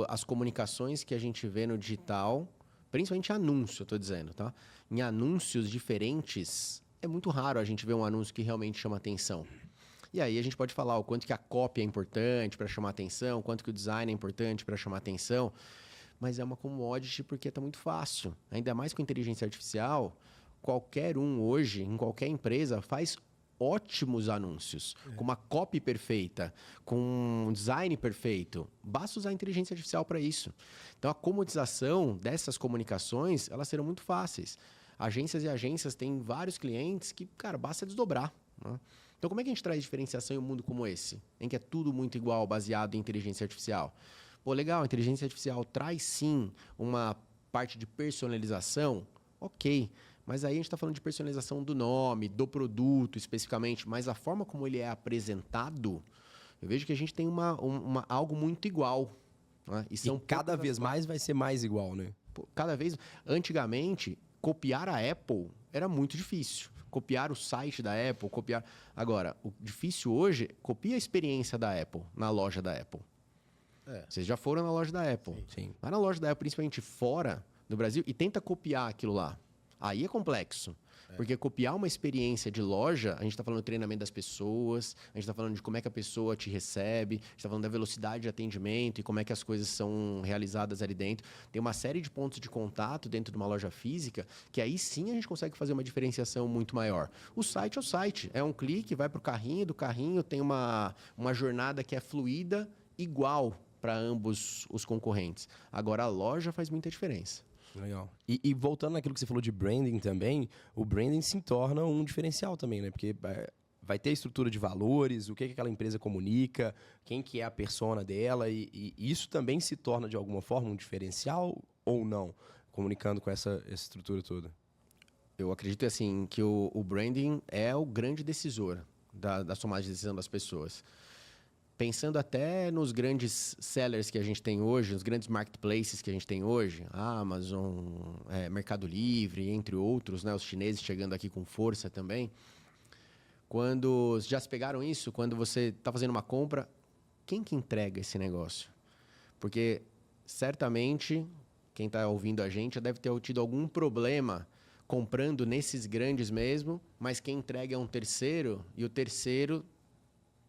as comunicações que a gente vê no digital, principalmente anúncio, eu estou dizendo. Tá? Em anúncios diferentes, é muito raro a gente ver um anúncio que realmente chama atenção. E aí a gente pode falar o quanto que a copy é importante para chamar atenção, o quanto que o design é importante para chamar atenção, mas é uma commodity porque está muito fácil. Ainda mais com inteligência artificial, qualquer um hoje, em qualquer empresa, faz ótimos anúncios, com uma copy perfeita, com um design perfeito. Basta usar a inteligência artificial para isso. Então, a comodização dessas comunicações, elas serão muito fáceis. Agências e agências têm vários clientes que, cara, basta desdobrar, né? Então, como é que a gente traz diferenciação em um mundo como esse, em que é tudo muito igual, baseado em inteligência artificial? Pô, legal, a inteligência artificial traz, sim, uma parte de personalização, ok. Mas aí a gente está falando de personalização do nome, do produto especificamente, mas a forma como ele é apresentado, eu vejo que a gente tem algo muito igual. Né? E cada vez mais vai ser mais igual, né? Cada vez... Antigamente, copiar a Apple era muito difícil. copiar o site da Apple, copiar... Agora, o difícil hoje, copia a experiência da Apple na loja da Apple. Vocês já foram na loja da Apple. Sim. Vai na loja da Apple, principalmente fora do Brasil, e tenta copiar aquilo lá. Aí é complexo. Porque copiar uma experiência de loja, a gente está falando do treinamento das pessoas, a gente está falando de como é que a pessoa te recebe, a gente está falando da velocidade de atendimento e como é que as coisas são realizadas ali dentro. Tem uma série de pontos de contato dentro de uma loja física que aí sim a gente consegue fazer uma diferenciação muito maior. O site é o site. É um clique, vai para o carrinho, do carrinho tem uma jornada que é fluida, igual para ambos os concorrentes. Agora, a loja faz muita diferença. Legal. E voltando naquilo que você falou de branding também, o branding se torna um diferencial também, né? Porque vai ter estrutura de valores, o que aquela empresa comunica, quem que é a persona dela, e isso também se torna, de alguma forma, um diferencial ou não, comunicando com essa estrutura toda? Eu acredito assim, que o branding é o grande decisor da tomada de decisão das pessoas. Pensando até nos grandes sellers que a gente tem hoje, nos grandes marketplaces que a gente tem hoje, Amazon, Mercado Livre, entre outros, né, os chineses chegando aqui com força também. Quando já se pegaram isso, quando você está fazendo uma compra, quem que entrega esse negócio? Porque certamente quem está ouvindo a gente já deve ter tido algum problema comprando nesses grandes mesmo, mas quem entrega é um terceiro e o terceiro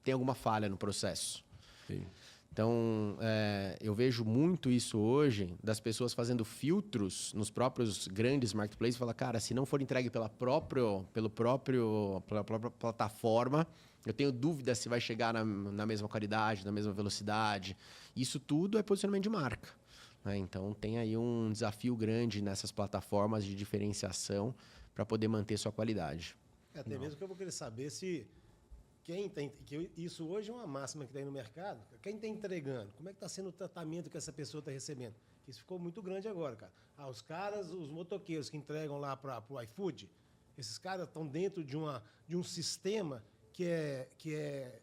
tem alguma falha no processo. Sim. Então, eu vejo muito isso hoje, das pessoas fazendo filtros nos próprios grandes marketplaces, fala, cara, se não for entregue pela própria plataforma, eu tenho dúvida se vai chegar na mesma qualidade, na mesma velocidade. Isso tudo é posicionamento de marca, né? Então, tem aí um desafio grande nessas plataformas de diferenciação para poder manter sua qualidade. Até mesmo que eu vou querer saber se... isso hoje é uma máxima que tem no mercado. Quem está entregando? Como é que está sendo o tratamento que essa pessoa está recebendo? Isso ficou muito grande agora, cara. Os caras, os motoqueiros que entregam lá para o iFood, esses caras estão dentro de um sistema que é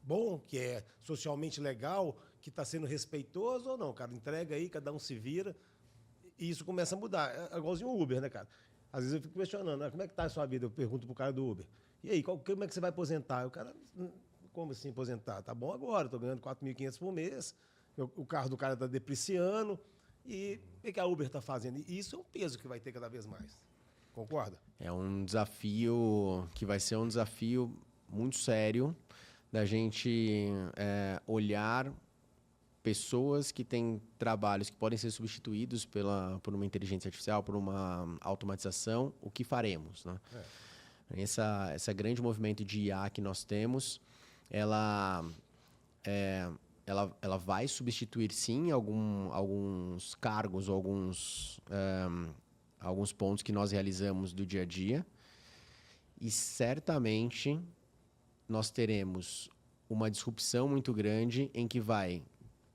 bom, que é socialmente legal, que está sendo respeitoso ou não, cara? Entrega aí, cada um se vira. E isso começa a mudar. É igualzinho o Uber, né, cara? Às vezes eu fico questionando, como é que está a sua vida? Eu pergunto pro cara do Uber. E aí, como é que você vai aposentar? O cara, como assim aposentar? Tá bom agora, estou ganhando 4.500 por mês, o carro do cara está depreciando, e o que a Uber está fazendo? E isso é um peso que vai ter cada vez mais. Concorda? É um desafio que vai ser um desafio muito sério da gente olhar pessoas que têm trabalhos que podem ser substituídos por uma inteligência artificial, por uma automatização, o que faremos, né? Essa grande movimento de IA que nós temos, ela vai substituir, sim, alguns cargos, alguns pontos que nós realizamos do dia a dia. E, certamente, nós teremos uma disrupção muito grande em que vai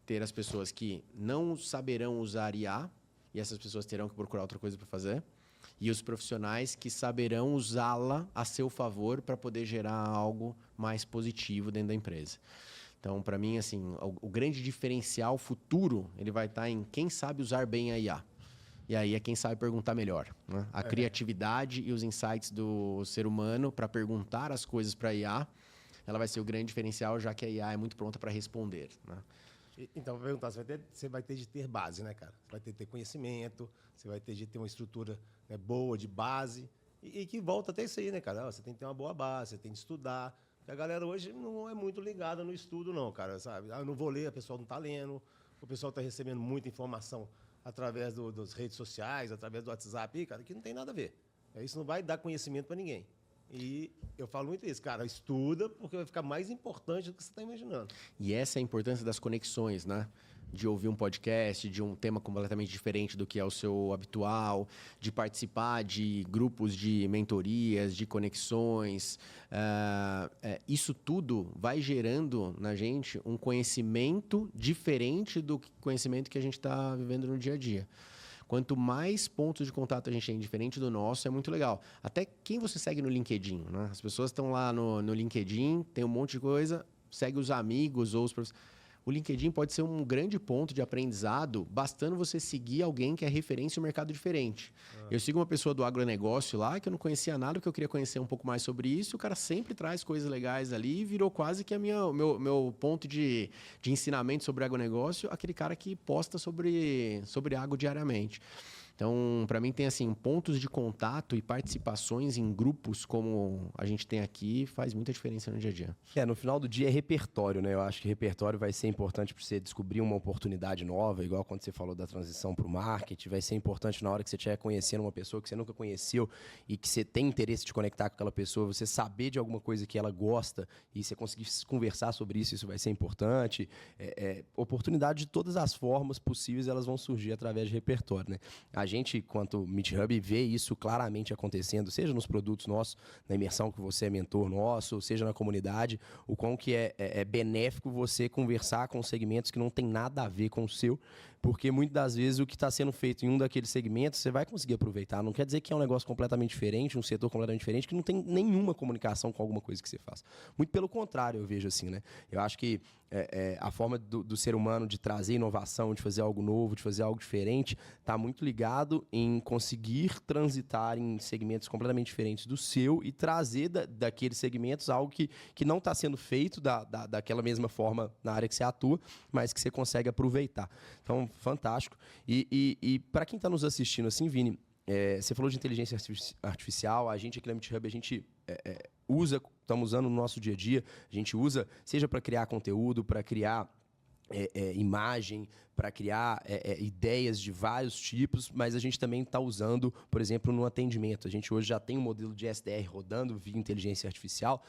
ter as pessoas que não saberão usar IA, e essas pessoas terão que procurar outra coisa para fazer, e os profissionais que saberão usá-la a seu favor para poder gerar algo mais positivo dentro da empresa. Então, para mim, assim, o grande diferencial futuro, ele vai estar em quem sabe usar bem a IA. E aí é quem sabe perguntar melhor, né? A criatividade e os insights do ser humano para perguntar as coisas para a IA, ela vai ser o grande diferencial, já que a IA é muito pronta para responder, né? Então, vou perguntar, você vai ter de ter base, né, cara? Você vai ter de ter conhecimento, você vai ter de ter uma estrutura, né, boa, de base, e que volta até isso aí, né, cara? Você tem que ter uma boa base, você tem que estudar. Porque a galera hoje não é muito ligada no estudo, não, cara, sabe? Eu não vou ler, a pessoa não está lendo, o pessoal está recebendo muita informação através das redes sociais, através do WhatsApp, cara, que não tem nada a ver. Isso não vai dar conhecimento para ninguém. E eu falo muito isso, cara, estuda, porque vai ficar mais importante do que você está imaginando. E essa é a importância das conexões, né? De ouvir um podcast, de um tema completamente diferente do que é o seu habitual, de participar de grupos de mentorias, de conexões. Isso tudo vai gerando na gente um conhecimento diferente do conhecimento que a gente está vivendo no dia a dia. Quanto mais pontos de contato a gente tem diferente do nosso, é muito legal. Até quem você segue no LinkedIn, né? As pessoas estão lá no LinkedIn, tem um monte de coisa, segue os amigos ou os professores. o LinkedIn pode ser um grande ponto de aprendizado, bastando você seguir alguém que é referência em um mercado diferente. Eu sigo uma pessoa do agronegócio lá, que eu não conhecia nada, que eu queria conhecer um pouco mais sobre isso, o cara sempre traz coisas legais ali e virou quase que o meu ponto de ensinamento sobre agronegócio, aquele cara que posta sobre agro diariamente. Então, para mim, tem assim, pontos de contato e participações em grupos como a gente tem aqui, faz muita diferença no dia a dia. No final do dia é repertório, né? Eu acho que repertório vai ser importante para você descobrir uma oportunidade nova, igual quando você falou da transição para o marketing, vai ser importante na hora que você estiver conhecendo uma pessoa que você nunca conheceu e que você tem interesse de conectar com aquela pessoa, você saber de alguma coisa que ela gosta e você conseguir conversar sobre isso, isso vai ser importante. Oportunidade de todas as formas possíveis, elas vão surgir através de repertório, né? A gente, quanto Meet Hub, vê isso claramente acontecendo, seja nos produtos nossos, na imersão que você é mentor nosso, seja na comunidade, o quão que é benéfico você conversar com segmentos que não tem nada a ver com o seu, porque muitas das vezes o que está sendo feito em um daqueles segmentos, você vai conseguir aproveitar. Não quer dizer que é um negócio completamente diferente, um setor completamente diferente, que não tem nenhuma comunicação com alguma coisa que você faz. Muito pelo contrário, eu vejo assim, né? Eu acho que a forma do ser humano de trazer inovação, de fazer algo novo, de fazer algo diferente, está muito ligado em conseguir transitar em segmentos completamente diferentes do seu e trazer daqueles segmentos algo que não está sendo feito daquela mesma forma na área que você atua, mas que você consegue aproveitar. Então, fantástico. E para quem está nos assistindo assim, Vini, você falou de inteligência artificial, a gente aqui na Meet Hub, a gente estamos usando no nosso dia a dia, a gente usa, seja para criar conteúdo, para criar imagem, para criar ideias de vários tipos, mas a gente também está usando, por exemplo, no atendimento. A gente hoje já tem um modelo de SDR rodando via inteligência artificial,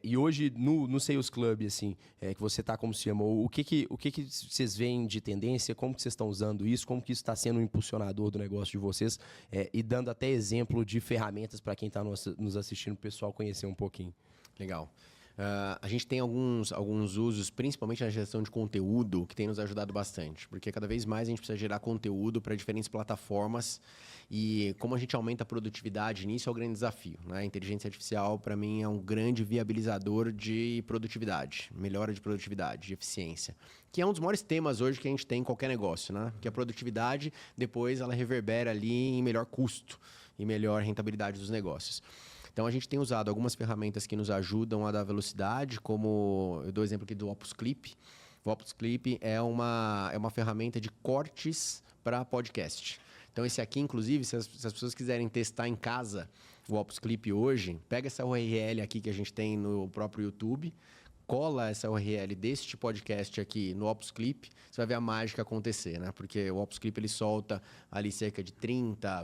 e hoje no Sales Club, assim, que você está como CMO, o que vocês veem de tendência, como que vocês estão usando isso, como que isso está sendo um impulsionador do negócio de vocês, e dando até exemplo de ferramentas para quem está nos assistindo, o pessoal conhecer um pouquinho. Legal. A gente tem alguns usos, principalmente na gestão de conteúdo, que tem nos ajudado bastante. Porque cada vez mais a gente precisa gerar conteúdo para diferentes plataformas. E como a gente aumenta a produtividade nisso, é o grande desafio, né? A inteligência artificial, para mim, é um grande viabilizador de produtividade, melhora de produtividade, de eficiência. Que é um dos maiores temas hoje que a gente tem em qualquer negócio, né? Porque a produtividade, depois, ela reverbera ali em melhor custo e melhor rentabilidade dos negócios. Então, a gente tem usado algumas ferramentas que nos ajudam a dar velocidade, como eu dou o exemplo aqui do Opus Clip. O Opus Clip é uma ferramenta de cortes para podcast. Então, esse aqui, inclusive, se as pessoas quiserem testar em casa o Opus Clip hoje, pega essa URL aqui que a gente tem no próprio YouTube, cola essa URL deste podcast aqui no Opus Clip, você vai ver a mágica acontecer, né? Porque o Opus Clip ele solta ali cerca de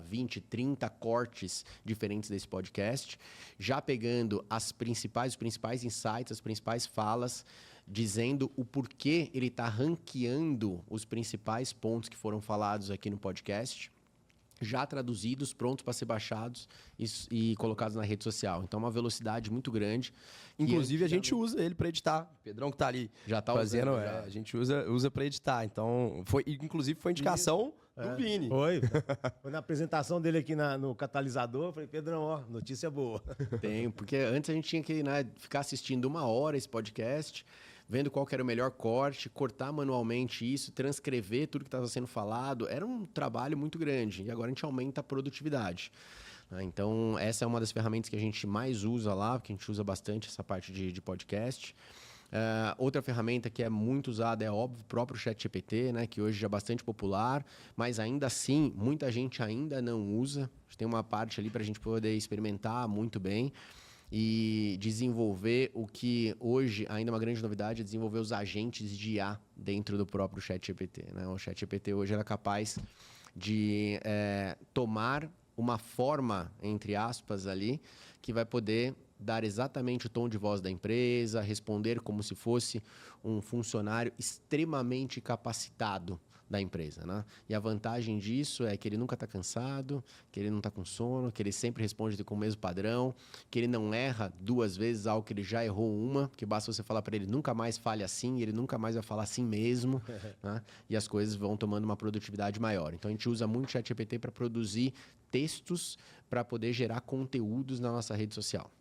20, 30 cortes diferentes desse podcast, já pegando os principais insights, as principais falas, dizendo o porquê ele está ranqueando os principais pontos que foram falados aqui no podcast, já traduzidos, prontos para ser baixados e colocados na rede social. Então, é uma velocidade muito grande. Inclusive, a gente usa ele para editar. O Pedrão que está ali fazendo, a gente usa para editar. Então, inclusive, foi indicação do Vini. Foi na apresentação dele aqui no catalisador. Eu falei, Pedrão, ó, notícia boa. Tem, porque antes a gente tinha que ficar assistindo 1 hora esse podcast, vendo qual que era o melhor corte, cortar manualmente isso, transcrever tudo que estava sendo falado. Era um trabalho muito grande. E agora a gente aumenta a produtividade. Então, essa é uma das ferramentas que a gente mais usa lá, porque a gente usa bastante essa parte de podcast. Outra ferramenta que é muito usada é, óbvio, o próprio ChatGPT, né, que hoje já é bastante popular, mas ainda assim, muita gente ainda não usa. A gente tem uma parte ali para a gente poder experimentar muito bem e desenvolver o que hoje ainda é uma grande novidade, é desenvolver os agentes de IA dentro do próprio ChatGPT, né? O ChatGPT hoje é capaz de tomar uma forma, entre aspas, ali, que vai poder dar exatamente o tom de voz da empresa, responder como se fosse um funcionário extremamente capacitado da empresa, né? E a vantagem disso é que ele nunca está cansado, que ele não está com sono, que ele sempre responde com o mesmo padrão, que ele não erra 2 vezes algo que ele já errou uma, porque basta você falar para ele nunca mais fale assim, ele nunca mais vai falar assim mesmo, né? E as coisas vão tomando uma produtividade maior. Então a gente usa muito o ChatGPT para produzir textos para poder gerar conteúdos na nossa rede social.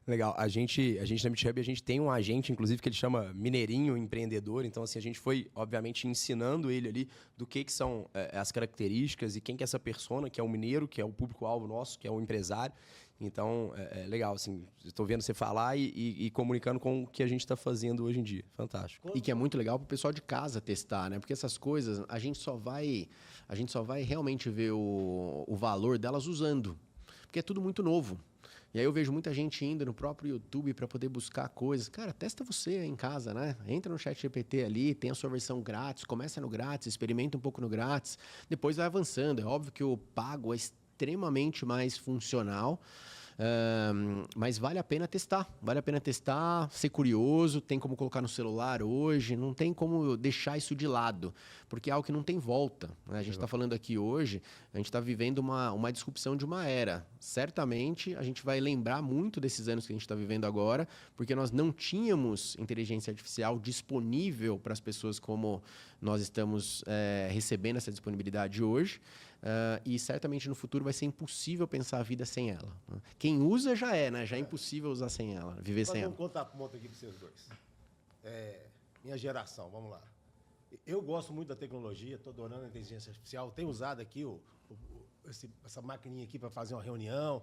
Legal. A gente na MeetHub, a gente tem um agente, inclusive, que ele chama Mineirinho Empreendedor. Então, assim, a gente foi, obviamente, ensinando ele ali do que são as características e quem que é essa persona, que é o mineiro, que é o público-alvo nosso, que é o empresário. Então, é legal, assim, estou vendo você falar e comunicando com o que a gente está fazendo hoje em dia. Fantástico. E que é muito legal para o pessoal de casa testar, né? Porque essas coisas, a gente só vai realmente ver o valor delas usando. Porque é tudo muito novo. E aí eu vejo muita gente indo no próprio YouTube para poder buscar coisas. Cara, testa você aí em casa, né? Entra no ChatGPT ali, tem a sua versão grátis, começa no grátis, experimenta um pouco no grátis, depois vai avançando. É óbvio que o pago é extremamente mais funcional, mas vale a pena testar, ser curioso, tem como colocar no celular hoje, não tem como deixar isso de lado, porque é algo que não tem volta, né? A gente está falando aqui hoje, a gente está vivendo uma disrupção de uma era. Certamente a gente vai lembrar muito desses anos que a gente está vivendo agora, porque nós não tínhamos inteligência artificial disponível para as pessoas como nós estamos recebendo essa disponibilidade hoje. E certamente no futuro vai ser impossível pensar a vida sem ela. Quem usa já né? Já é impossível usar sem ela, viver sem ela. Vamos contar um ponto aqui para vocês dois. Minha geração, vamos lá. Eu gosto muito da tecnologia, estou adorando a inteligência artificial, tenho usado aqui essa maquininha aqui para fazer uma reunião.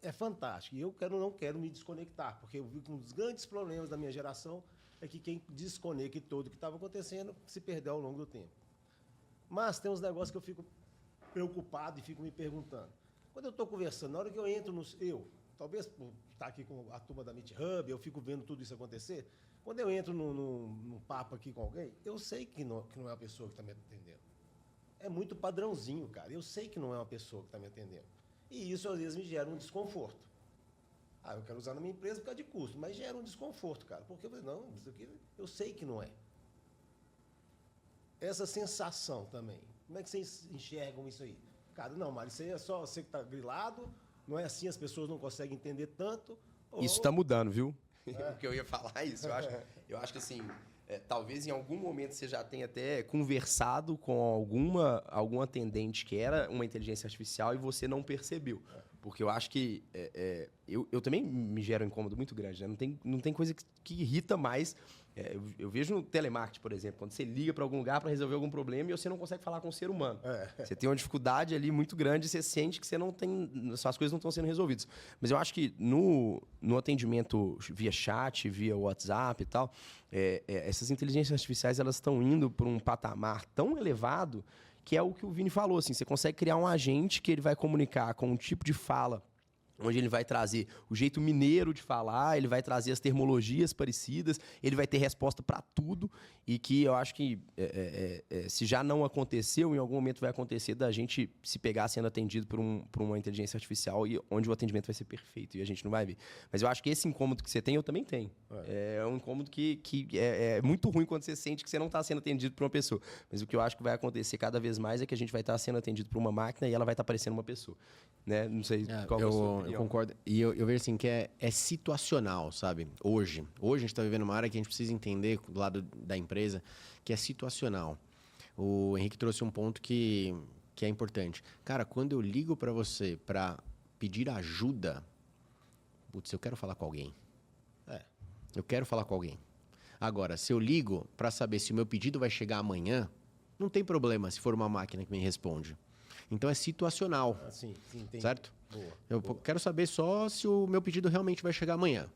É fantástico. E eu não quero me desconectar, porque eu vi que um dos grandes problemas da minha geração é que quem desconectou do que estava acontecendo se perdeu ao longo do tempo. Mas tem uns negócios que eu fico preocupado e fico me perguntando. Quando eu estou conversando, na hora que eu entro talvez por estar aqui com a turma da MeetHub, eu fico vendo tudo isso acontecer, quando eu entro num papo aqui com alguém, eu sei que não é uma pessoa que está me atendendo. É muito padrãozinho, cara. Eu sei que não é uma pessoa que está me atendendo. E isso, às vezes, me gera um desconforto. Eu quero usar na minha empresa por causa de custo, mas gera um desconforto, cara. Porque isso aqui eu sei que não é. Essa sensação também. Como é que vocês enxergam isso aí? Cara, não, Mário, isso aí é só você que está grilado, não é assim, as pessoas não conseguem entender tanto. Isso está mudando, viu? O que eu ia falar é isso. Eu acho que assim, talvez em algum momento você já tenha até conversado com algum atendente que era uma inteligência artificial e você não percebeu. Porque eu acho que eu também me gera um incômodo muito grande, né? Não tem coisa que irrita mais. Eu vejo no telemarketing, por exemplo, quando você liga para algum lugar para resolver algum problema e você não consegue falar com um ser humano. Você tem uma dificuldade ali muito grande e você sente que suas coisas não estão sendo resolvidas. Mas eu acho que no atendimento via chat, via WhatsApp e tal, essas inteligências artificiais elas estão indo para um patamar tão elevado que é o que o Vini falou. Assim, você consegue criar um agente que ele vai comunicar com um tipo de fala onde ele vai trazer o jeito mineiro de falar, ele vai trazer as termologias parecidas, ele vai ter resposta para tudo, e que eu acho que se já não aconteceu, em algum momento vai acontecer da gente se pegar sendo atendido por uma inteligência artificial e onde o atendimento vai ser perfeito e a gente não vai ver. Mas eu acho que esse incômodo que você tem, eu também tenho. É um incômodo que é muito ruim quando você sente que você não está sendo atendido por uma pessoa. Mas o que eu acho que vai acontecer cada vez mais é que a gente vai estar sendo atendido por uma máquina e ela vai estar parecendo uma pessoa. Né? Não sei qual é a sua opinião. Eu concordo. E eu vejo assim que é situacional, sabe? Hoje a gente está vivendo uma área que a gente precisa entender do lado da empresa, que é situacional. O Henrique trouxe um ponto que é importante. Cara, quando eu ligo para você para pedir ajuda, putz, eu quero falar com alguém. Eu quero falar com alguém. Agora, se eu ligo para saber se o meu pedido vai chegar amanhã, não tem problema se for uma máquina que me responde. Então é situacional, sim, certo? Boa. Quero saber só se o meu pedido realmente vai chegar amanhã.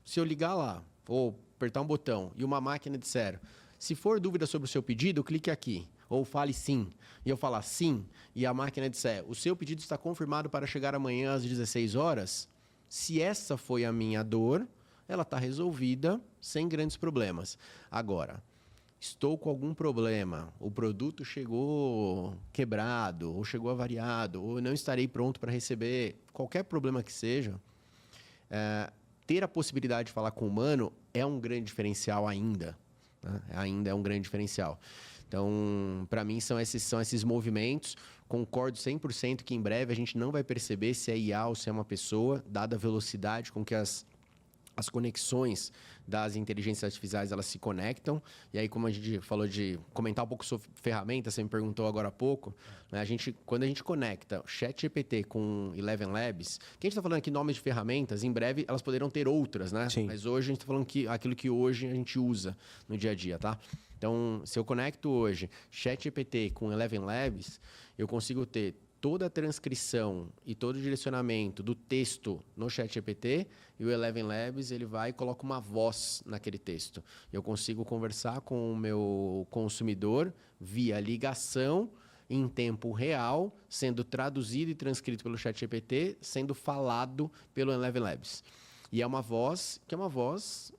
Se eu ligar lá, ou apertar um botão, e uma máquina disser, se for dúvida sobre o seu pedido, clique aqui, ou fale sim. E eu falar sim, e a máquina disser, o seu pedido está confirmado para chegar amanhã às 16 horas, se essa foi a minha dor, ela está resolvida sem grandes problemas. Agora, estou com algum problema, o produto chegou quebrado, ou chegou avariado, ou não estarei pronto para receber, qualquer problema que seja, ter a possibilidade de falar com o humano é um grande diferencial ainda. Né? Ainda é um grande diferencial. Então, para mim, são esses movimentos. Concordo 100% que em breve a gente não vai perceber se é IA ou se é uma pessoa, dada a velocidade com que as as conexões das inteligências artificiais, elas se conectam. E aí, como a gente falou de comentar um pouco sobre ferramentas, você me perguntou agora há pouco, né? Quando a gente conecta o ChatGPT com Eleven Labs, que a gente está falando aqui nomes de ferramentas, em breve elas poderão ter outras, né? Sim. Mas hoje a gente está falando aquilo que hoje a gente usa no dia a dia, tá? Então, se eu conecto hoje ChatGPT com Eleven Labs, eu consigo ter toda a transcrição e todo o direcionamento do texto no ChatGPT, e o Eleven Labs ele vai e coloca uma voz naquele texto. Eu consigo conversar com o meu consumidor via ligação em tempo real, sendo traduzido e transcrito pelo ChatGPT, sendo falado pelo Eleven Labs. E é uma voz que é uma voz...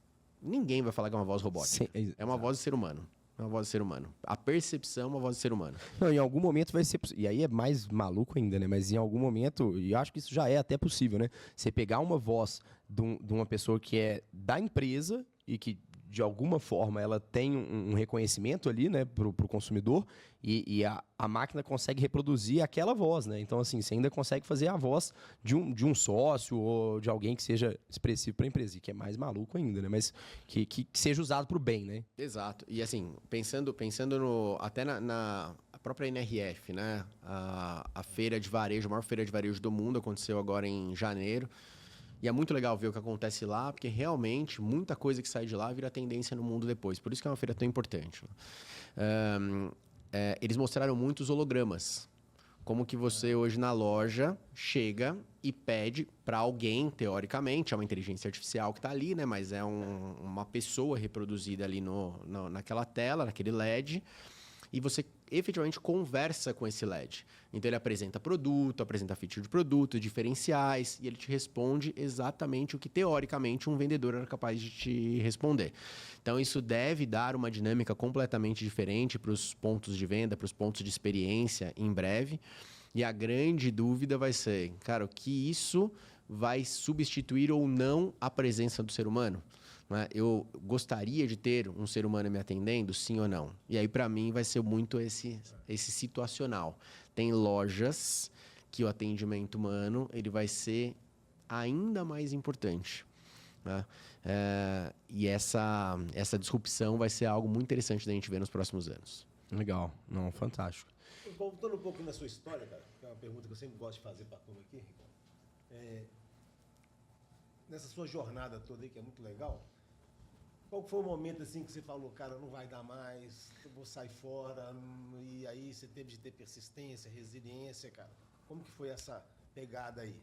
Ninguém vai falar que é uma voz robótica. Sim, é uma voz de ser humano. É uma voz de ser humano. A percepção é uma voz de ser humano. Não, em algum momento vai ser possível. E aí é mais maluco ainda, né? Mas em algum momento, e eu acho que isso já é até possível, né? Você pegar uma voz de uma pessoa que é da empresa e que, de alguma forma, ela tem um reconhecimento ali, né, pro consumidor, e a máquina consegue reproduzir aquela voz, né? Então, assim, você ainda consegue fazer a voz de um sócio ou de alguém que seja expressivo para a empresa, que é mais maluco ainda, né? Mas que seja usado para o bem, né? Exato. E assim, pensando até na própria NRF, né? A feira de varejo, a maior feira de varejo do mundo, aconteceu agora em janeiro. E é muito legal ver o que acontece lá, porque realmente muita coisa que sai de lá vira tendência no mundo depois. Por isso que é uma feira tão importante. Eles mostraram muitos hologramas. Como que você hoje na loja chega e pede para alguém, teoricamente, é uma inteligência artificial que está ali, né? Mas é uma pessoa reproduzida ali naquela tela, naquele LED, e você efetivamente conversa com esse LED. Então ele apresenta produto, apresenta feature de produto, diferenciais, e ele te responde exatamente o que teoricamente um vendedor era capaz de te responder. Então isso deve dar uma dinâmica completamente diferente para os pontos de venda, para os pontos de experiência em breve. E a grande dúvida vai ser, cara, o que isso vai substituir ou não a presença do ser humano? Eu gostaria de ter um ser humano me atendendo, sim ou não? E aí, para mim, vai ser muito esse situacional. Tem lojas que o atendimento humano ele vai ser ainda mais importante. Né? E essa disrupção vai ser algo muito interessante da gente ver nos próximos anos. Legal. Não, fantástico. Voltando um pouco na sua história, cara, que é uma pergunta que eu sempre gosto de fazer para a turma aqui, nessa sua jornada toda aí, que é muito legal, qual foi o momento assim que você falou, cara, não vai dar mais, eu vou sair fora, e aí você teve de ter persistência, resiliência, cara? Como que foi essa pegada aí?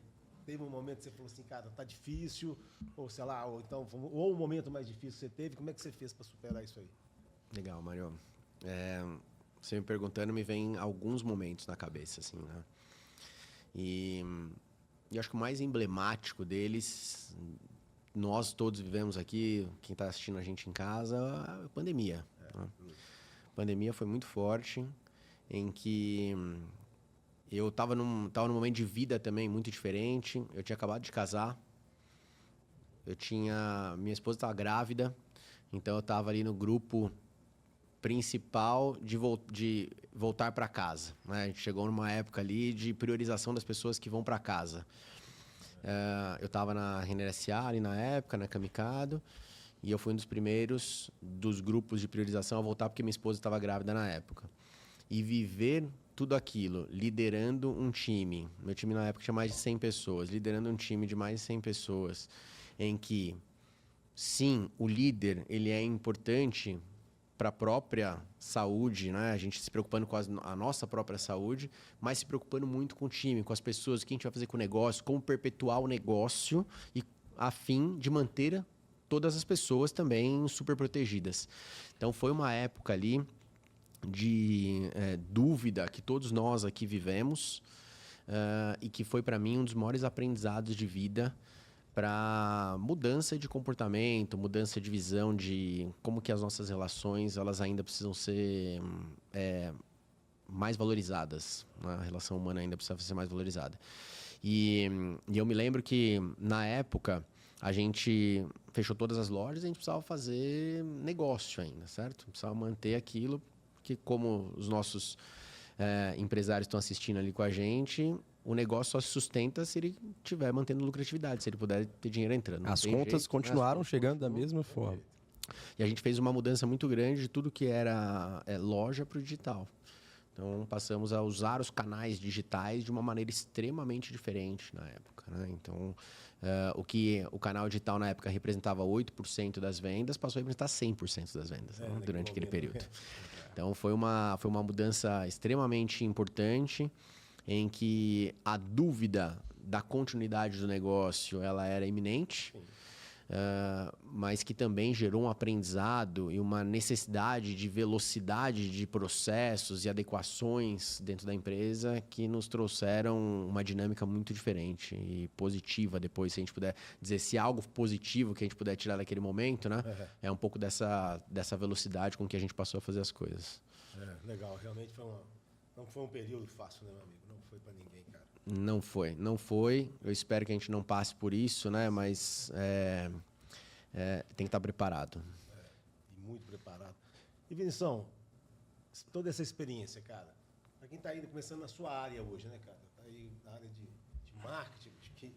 Teve um momento que você falou assim, cara, tá difícil, ou sei lá, ou um momento mais difícil que você teve, como é que você fez para superar isso aí? Legal, Mário. Você me perguntando, me vem alguns momentos na cabeça, assim, né? E acho que o mais emblemático deles, nós todos vivemos aqui, quem está assistindo a gente em casa, a pandemia. Né? A pandemia foi muito forte, em que eu estava num momento de vida também muito diferente. Eu tinha acabado de casar, minha esposa estava grávida, então eu estava ali no grupo principal de voltar para casa. Né? A gente chegou numa época ali de priorização das pessoas que vão para casa. Eu estava na Renner SA ali na época, na Kamikado, e eu fui um dos primeiros dos grupos de priorização a voltar porque minha esposa estava grávida na época. E viver tudo aquilo, liderando um time, meu time na época tinha mais de 100 pessoas, liderando um time de mais de 100 pessoas, em que, sim, o líder ele é importante para a própria saúde, né? A gente se preocupando com a nossa própria saúde, mas se preocupando muito com o time, com as pessoas, o que a gente vai fazer com o negócio, como perpetuar o negócio e a fim de manter todas as pessoas também super protegidas. Então foi uma época ali de dúvida que todos nós aqui vivemos e que foi para mim um dos maiores aprendizados de vida para mudança de comportamento, mudança de visão de como que as nossas relações elas ainda precisam ser mais valorizadas. Né? A relação humana ainda precisa ser mais valorizada. E eu me lembro que, na época, a gente fechou todas as lojas e a gente precisava fazer negócio ainda, certo? Precisava manter aquilo que, como os nossos empresários estão assistindo ali com a gente, o negócio só se sustenta se ele estiver mantendo lucratividade, se ele puder ter dinheiro entrando. As contas continuaram chegando da mesma forma. E a gente fez uma mudança muito grande de tudo que era loja para o digital. Então, passamos a usar os canais digitais de uma maneira extremamente diferente na época, né? Então, o que o canal digital na época representava 8% das vendas, passou a representar 100% das vendas, né? Durante aquele período. Então, foi uma mudança extremamente importante, em que a dúvida da continuidade do negócio ela era iminente. Mas que também gerou um aprendizado e uma necessidade de velocidade de processos e adequações dentro da empresa que nos trouxeram uma dinâmica muito diferente e positiva depois, se a gente puder dizer, se algo positivo que a gente puder tirar daquele momento, né? É um pouco dessa velocidade com que a gente passou a fazer as coisas. Legal, realmente não foi um período fácil, né, meu amigo? Não foi para ninguém, cara. Não foi. Eu espero que a gente não passe por isso, né? Mas tem que estar preparado. E muito preparado. E, Vinição, toda essa experiência, cara, para quem está aí começando na sua área hoje, né, cara? Está aí na área de marketing, que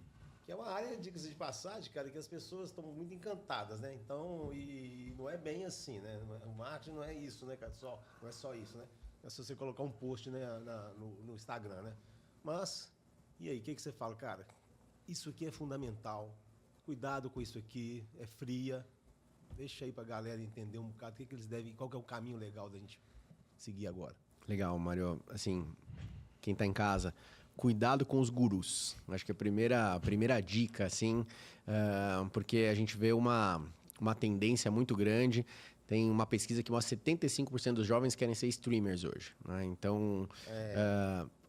é uma área, diga-se de passagem, cara, que as pessoas estão muito encantadas, né? Então, e não é bem assim, né? O marketing não é isso, né, cara? Não é só isso, né? É se você colocar um post, né, no Instagram, né? Mas... E aí, o que você fala? Cara, isso aqui é fundamental, cuidado com isso aqui, é fria, deixa aí pra galera entender um bocado o que eles devem, qual que é o caminho legal da gente seguir agora. Legal, Mário. Assim, quem tá em casa, cuidado com os gurus. Acho que a primeira dica, assim, porque a gente vê uma tendência muito grande. Tem uma pesquisa que mostra que 75% dos jovens querem ser streamers hoje, né? Então,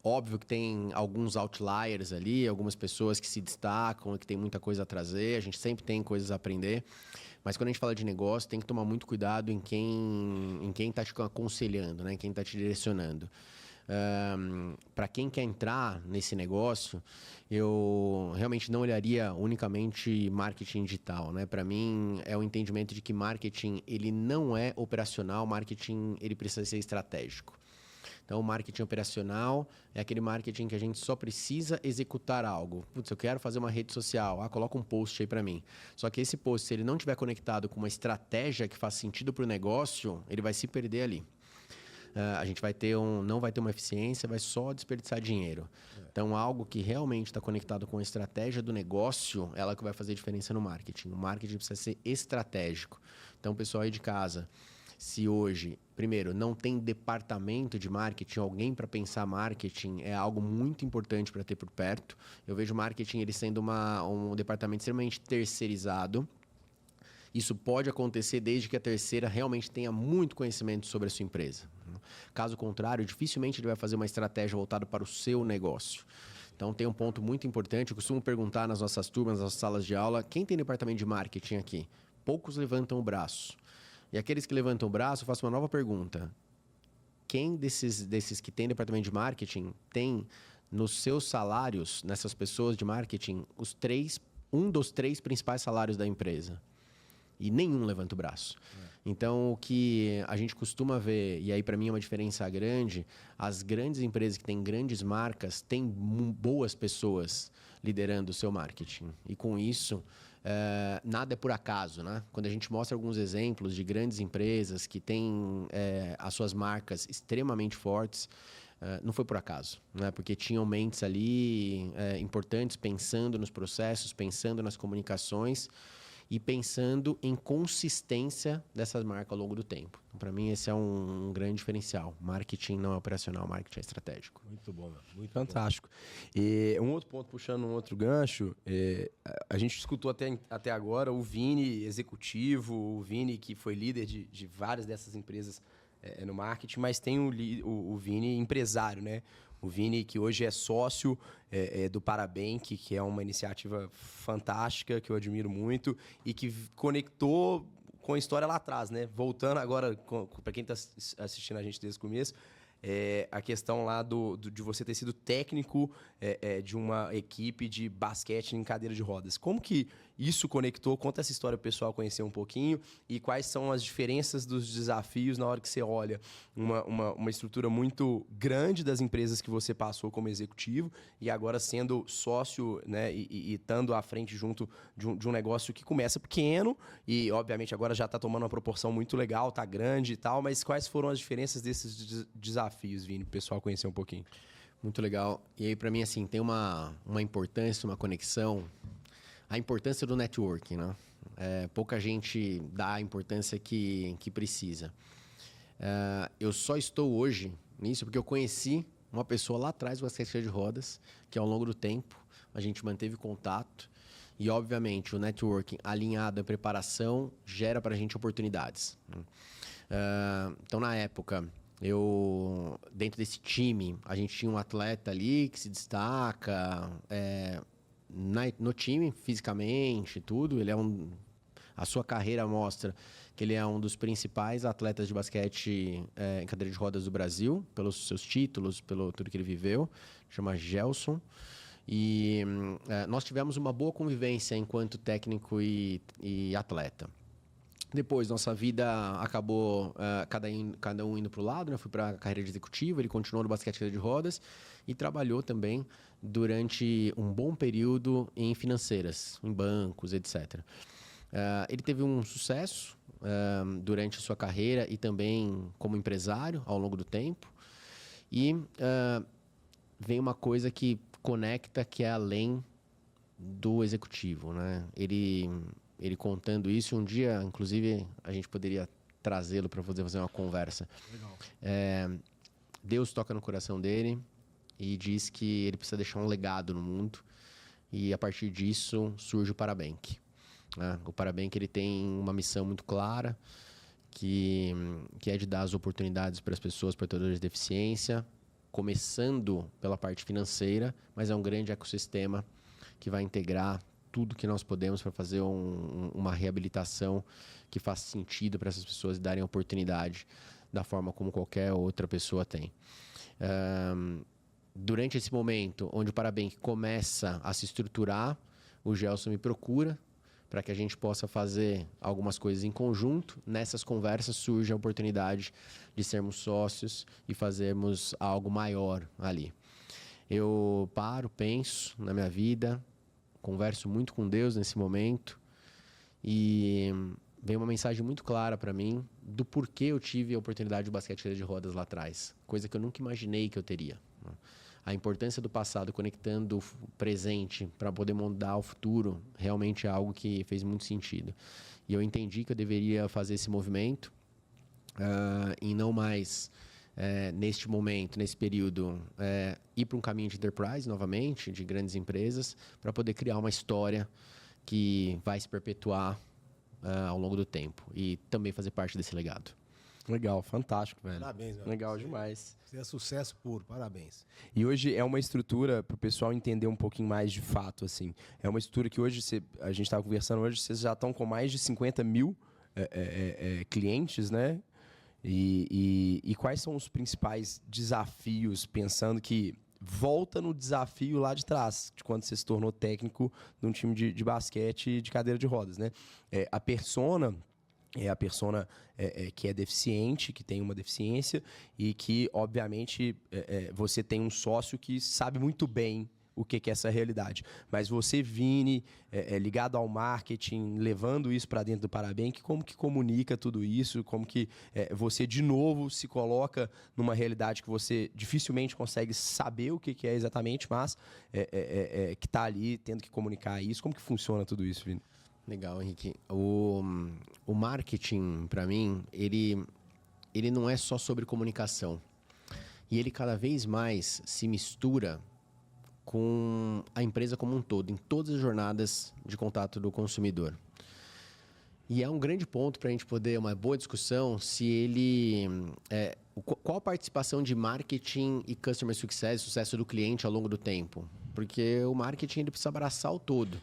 óbvio que tem alguns outliers ali, algumas pessoas que se destacam, que tem muita coisa a trazer, a gente sempre tem coisas a aprender. Mas quando a gente fala de negócio, tem que tomar muito cuidado em quem está te aconselhando, né? Quem está te direcionando. Para quem quer entrar nesse negócio, eu realmente não olharia unicamente marketing digital, né? Para mim, é o entendimento de que marketing ele não é operacional, marketing ele precisa ser estratégico. Então, o marketing operacional é aquele marketing que a gente só precisa executar algo. Putz, eu quero fazer uma rede social. Coloca um post aí para mim. Só que esse post, se ele não estiver conectado com uma estratégia que faz sentido para o negócio, ele vai se perder ali. A gente não vai ter uma eficiência, vai só desperdiçar dinheiro. Então, algo que realmente está conectado com a estratégia do negócio, ela que vai fazer diferença no marketing. O marketing precisa ser estratégico. Então, pessoal aí de casa, se hoje, primeiro, não tem departamento de marketing, alguém para pensar marketing é algo muito importante para ter por perto. Eu vejo marketing ele sendo um departamento extremamente terceirizado. Isso pode acontecer desde que a terceira realmente tenha muito conhecimento sobre a sua empresa. Caso contrário, dificilmente ele vai fazer uma estratégia voltada para o seu negócio. Então, tem um ponto muito importante. Eu costumo perguntar nas nossas turmas, nas nossas salas de aula, quem tem departamento de marketing aqui? Poucos levantam o braço. E aqueles que levantam o braço, eu faço uma nova pergunta. Quem desses que tem departamento de marketing tem nos seus salários, nessas pessoas de marketing, um dos 3 principais salários da empresa? E nenhum levanta o braço. Então, o que a gente costuma ver, e aí para mim é uma diferença grande, as grandes empresas que têm grandes marcas têm boas pessoas liderando o seu marketing. E com isso, nada é por acaso, né? Quando a gente mostra alguns exemplos de grandes empresas que têm as suas marcas extremamente fortes, não foi por acaso, né? Porque tinham mentes ali importantes pensando nos processos, pensando nas comunicações, e pensando em consistência dessas marcas ao longo do tempo. Então, para mim, esse é um grande diferencial. Marketing não é operacional, marketing é estratégico. Muito bom, muito fantástico. Bom. E um outro ponto, puxando um outro gancho, a gente escutou até agora o Vini executivo, o Vini que foi líder de várias dessas empresas no marketing, mas tem o Vini empresário, né? O Vini, que hoje é sócio do Parabank, que é uma iniciativa fantástica, que eu admiro muito, e que conectou com a história lá atrás, né? Voltando agora, para quem está assistindo a gente desde o começo, a questão lá de você ter sido técnico de uma equipe de basquete em cadeira de rodas. Como que isso conectou? Conta essa história pro pessoal conhecer um pouquinho e quais são as diferenças dos desafios na hora que você olha uma estrutura muito grande das empresas que você passou como executivo e agora sendo sócio, né, e estando à frente junto de um negócio que começa pequeno e, obviamente, agora já está tomando uma proporção muito legal, está grande e tal, mas quais foram as diferenças desses desafios, Vini, para o pessoal conhecer um pouquinho? Muito legal. E aí, para mim, assim, tem uma importância, uma conexão, a importância do networking, né? Pouca gente dá a importância que precisa. Eu só estou hoje nisso porque eu conheci uma pessoa lá atrás do basquete de rodas, que ao longo do tempo a gente manteve contato e, obviamente, o networking alinhado à preparação gera para a gente oportunidades. Então, na época, dentro desse time, a gente tinha um atleta ali que se destaca no time, fisicamente, tudo. A sua carreira mostra que ele é um dos principais atletas de basquete em cadeira de rodas do Brasil, pelos seus títulos, pelo tudo que ele viveu. Chama Gelson. E nós tivemos uma boa convivência enquanto técnico e atleta. Depois, nossa vida acabou cada um indo para o lado, né? Eu fui para a carreira de executivo, ele continuou no basquete de rodas e trabalhou também durante um bom período em financeiras, em bancos, etc. Ele teve um sucesso durante a sua carreira e também como empresário ao longo do tempo. E vem uma coisa que conecta, que é além do executivo, né? Ele contando isso, um dia, inclusive, a gente poderia trazê-lo para poder fazer uma conversa. Legal. Deus toca no coração dele e diz que ele precisa deixar um legado no mundo. E, a partir disso, surge o Parabank. O Parabank ele tem uma missão muito clara, que é de dar as oportunidades para as pessoas portadoras de deficiência, começando pela parte financeira, mas é um grande ecossistema que vai integrar tudo que nós podemos para fazer uma reabilitação que faça sentido para essas pessoas darem oportunidade da forma como qualquer outra pessoa tem. Durante esse momento, onde o Parabank começa a se estruturar, o Gelson me procura para que a gente possa fazer algumas coisas em conjunto. Nessas conversas surge a oportunidade de sermos sócios e fazermos algo maior ali. Eu penso na minha vida, converso muito com Deus nesse momento e vem uma mensagem muito clara para mim do porquê eu tive a oportunidade de basquete de rodas lá atrás, coisa que eu nunca imaginei que eu teria. A importância do passado conectando o presente para poder moldar o futuro realmente é algo que fez muito sentido. E eu entendi que eu deveria fazer esse movimento e não mais, neste momento, nesse período, ir para um caminho de enterprise novamente, de grandes empresas, para poder criar uma história que vai se perpetuar ao longo do tempo e também fazer parte desse legado. Legal, fantástico, velho. Parabéns, velho. Legal demais. Você é sucesso puro, parabéns. E hoje é uma estrutura, para o pessoal entender um pouquinho mais de fato, assim. É uma estrutura que hoje, a gente estava conversando hoje, vocês já estão com mais de 50 mil clientes, né? E quais são os principais desafios, pensando que volta no desafio lá de trás, de quando você se tornou técnico de um time de basquete de cadeira de rodas, né? A persona que é deficiente, que tem uma deficiência e que, obviamente, você tem um sócio que sabe muito bem o que é essa realidade. Mas você, Vini, ligado ao marketing, levando isso para dentro do Parabank, como que comunica tudo isso? Como que você, de novo, se coloca numa realidade que você dificilmente consegue saber o que é exatamente, mas que está ali tendo que comunicar isso? Como que funciona tudo isso, Vini? Legal, Henrique. O marketing, para mim, ele não é só sobre comunicação. E ele cada vez mais se mistura com a empresa como um todo, em todas as jornadas de contato do consumidor. E é um grande ponto para a gente poder, uma boa discussão, se ele... qual a participação de marketing e customer success, sucesso do cliente ao longo do tempo? Porque o marketing ele precisa abraçar o todo.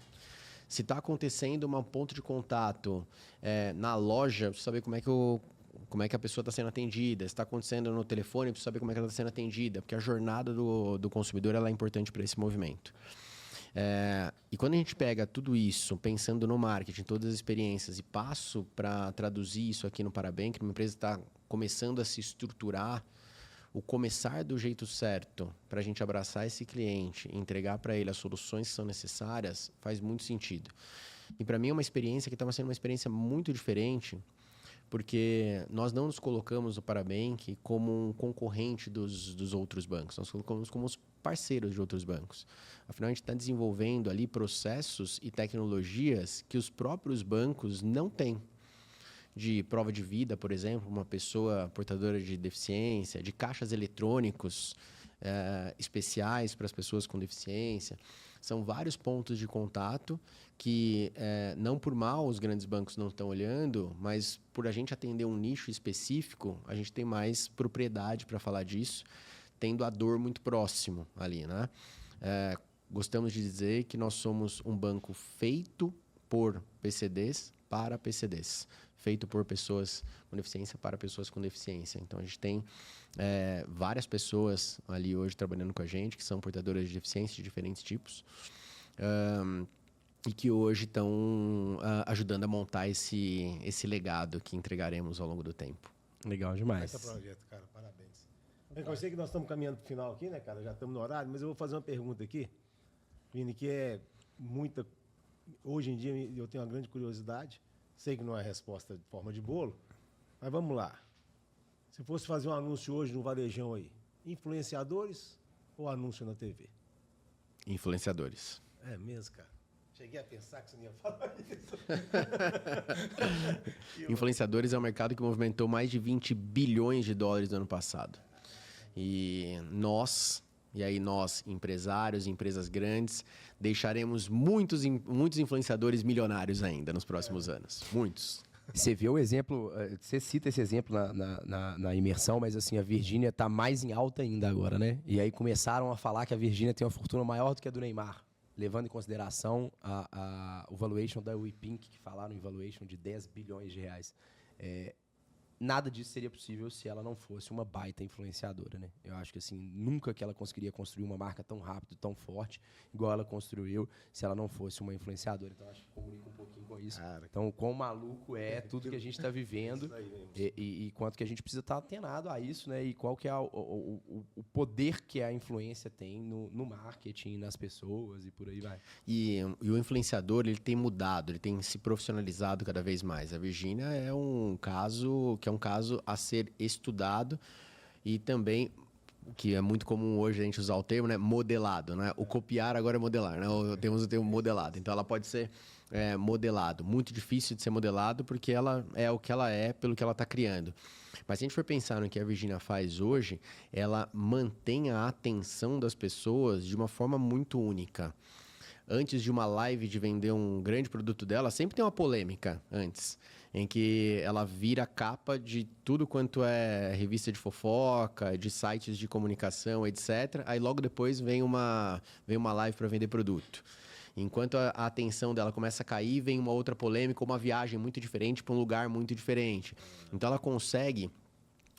Se está acontecendo um ponto de contato na loja, eu preciso saber como é que a pessoa está sendo atendida. Se está acontecendo no telefone, eu preciso saber como é que ela está sendo atendida, porque a jornada do consumidor ela é importante para esse movimento. E quando a gente pega tudo isso, pensando no marketing, todas as experiências, e passo para traduzir isso aqui no Parabank, uma empresa está começando a se estruturar, o começar do jeito certo para a gente abraçar esse cliente e entregar para ele as soluções que são necessárias, faz muito sentido. E para mim é uma experiência que estava sendo uma experiência muito diferente, porque nós não nos colocamos no Parabank como um concorrente dos outros bancos, nós colocamos como os parceiros de outros bancos. Afinal, a gente está desenvolvendo ali processos e tecnologias que os próprios bancos não têm. De prova de vida, por exemplo, uma pessoa portadora de deficiência, de caixas eletrônicos especiais para as pessoas com deficiência. São vários pontos de contato que, não por mal, os grandes bancos não estão olhando, mas por a gente atender um nicho específico, a gente tem mais propriedade para falar disso, tendo a dor muito próximo ali, né? Gostamos de dizer que nós somos um banco feito por PCDs para PCDs, feito por pessoas com deficiência para pessoas com deficiência. Então, a gente tem várias pessoas ali hoje trabalhando com a gente, que são portadoras de deficiência de diferentes tipos, e que hoje estão ajudando a montar esse legado que entregaremos ao longo do tempo. Legal demais. Esse projeto, cara, parabéns. Bem, eu sei que nós estamos caminhando para o final aqui, né, cara? Já estamos no horário, mas eu vou fazer uma pergunta aqui, Vini, que é muita... Hoje em dia eu tenho uma grande curiosidade. Sei que não é resposta de forma de bolo, mas vamos lá. Se fosse fazer um anúncio hoje no varejão aí, influenciadores ou anúncio na TV? Influenciadores. É mesmo, cara? Cheguei a pensar que você não ia falar isso. Influenciadores é um mercado que movimentou mais de 20 bilhões de dólares no ano passado. E nós, empresários, empresas grandes, deixaremos muitos influenciadores milionários ainda nos próximos anos. Muitos. Você vê o exemplo, você cita esse exemplo na imersão, mas assim, a Virgínia está mais em alta ainda agora, né? E aí começaram a falar que a Virgínia tem uma fortuna maior do que a do Neymar, levando em consideração o valuation da WePink, que falaram em valuation de 10 bilhões de reais. Nada disso seria possível se ela não fosse uma baita influenciadora, né? Eu acho que assim, nunca que ela conseguiria construir uma marca tão rápido, tão forte, igual ela construiu, se ela não fosse uma influenciadora. Então, acho que comunica um pouquinho com isso. Cara, então, o quão maluco é tudo que a gente está vivendo e quanto que a gente precisa estar atenado a isso, né? E qual que é o poder que a influência tem no marketing, nas pessoas e por aí vai. E o influenciador, ele tem mudado, ele tem se profissionalizado cada vez mais. A Virgínia é um caso a ser estudado e também, o que é muito comum hoje a gente usar o termo, né, modelado, né? O copiar agora é modelar, né? Temos o termo modelado. Então, ela pode ser modelado. Muito difícil de ser modelado porque ela é o que ela é pelo que ela está criando. Mas se a gente for pensar no que a Virgínia faz hoje, ela mantém a atenção das pessoas de uma forma muito única. Antes de uma live de vender um grande produto dela, sempre tem uma polêmica antes, em que ela vira capa de tudo quanto é revista de fofoca, de sites de comunicação, etc. Aí logo depois vem uma live para vender produto. Enquanto a atenção dela começa a cair, vem uma outra polêmica, uma viagem muito diferente para um lugar muito diferente. Então ela consegue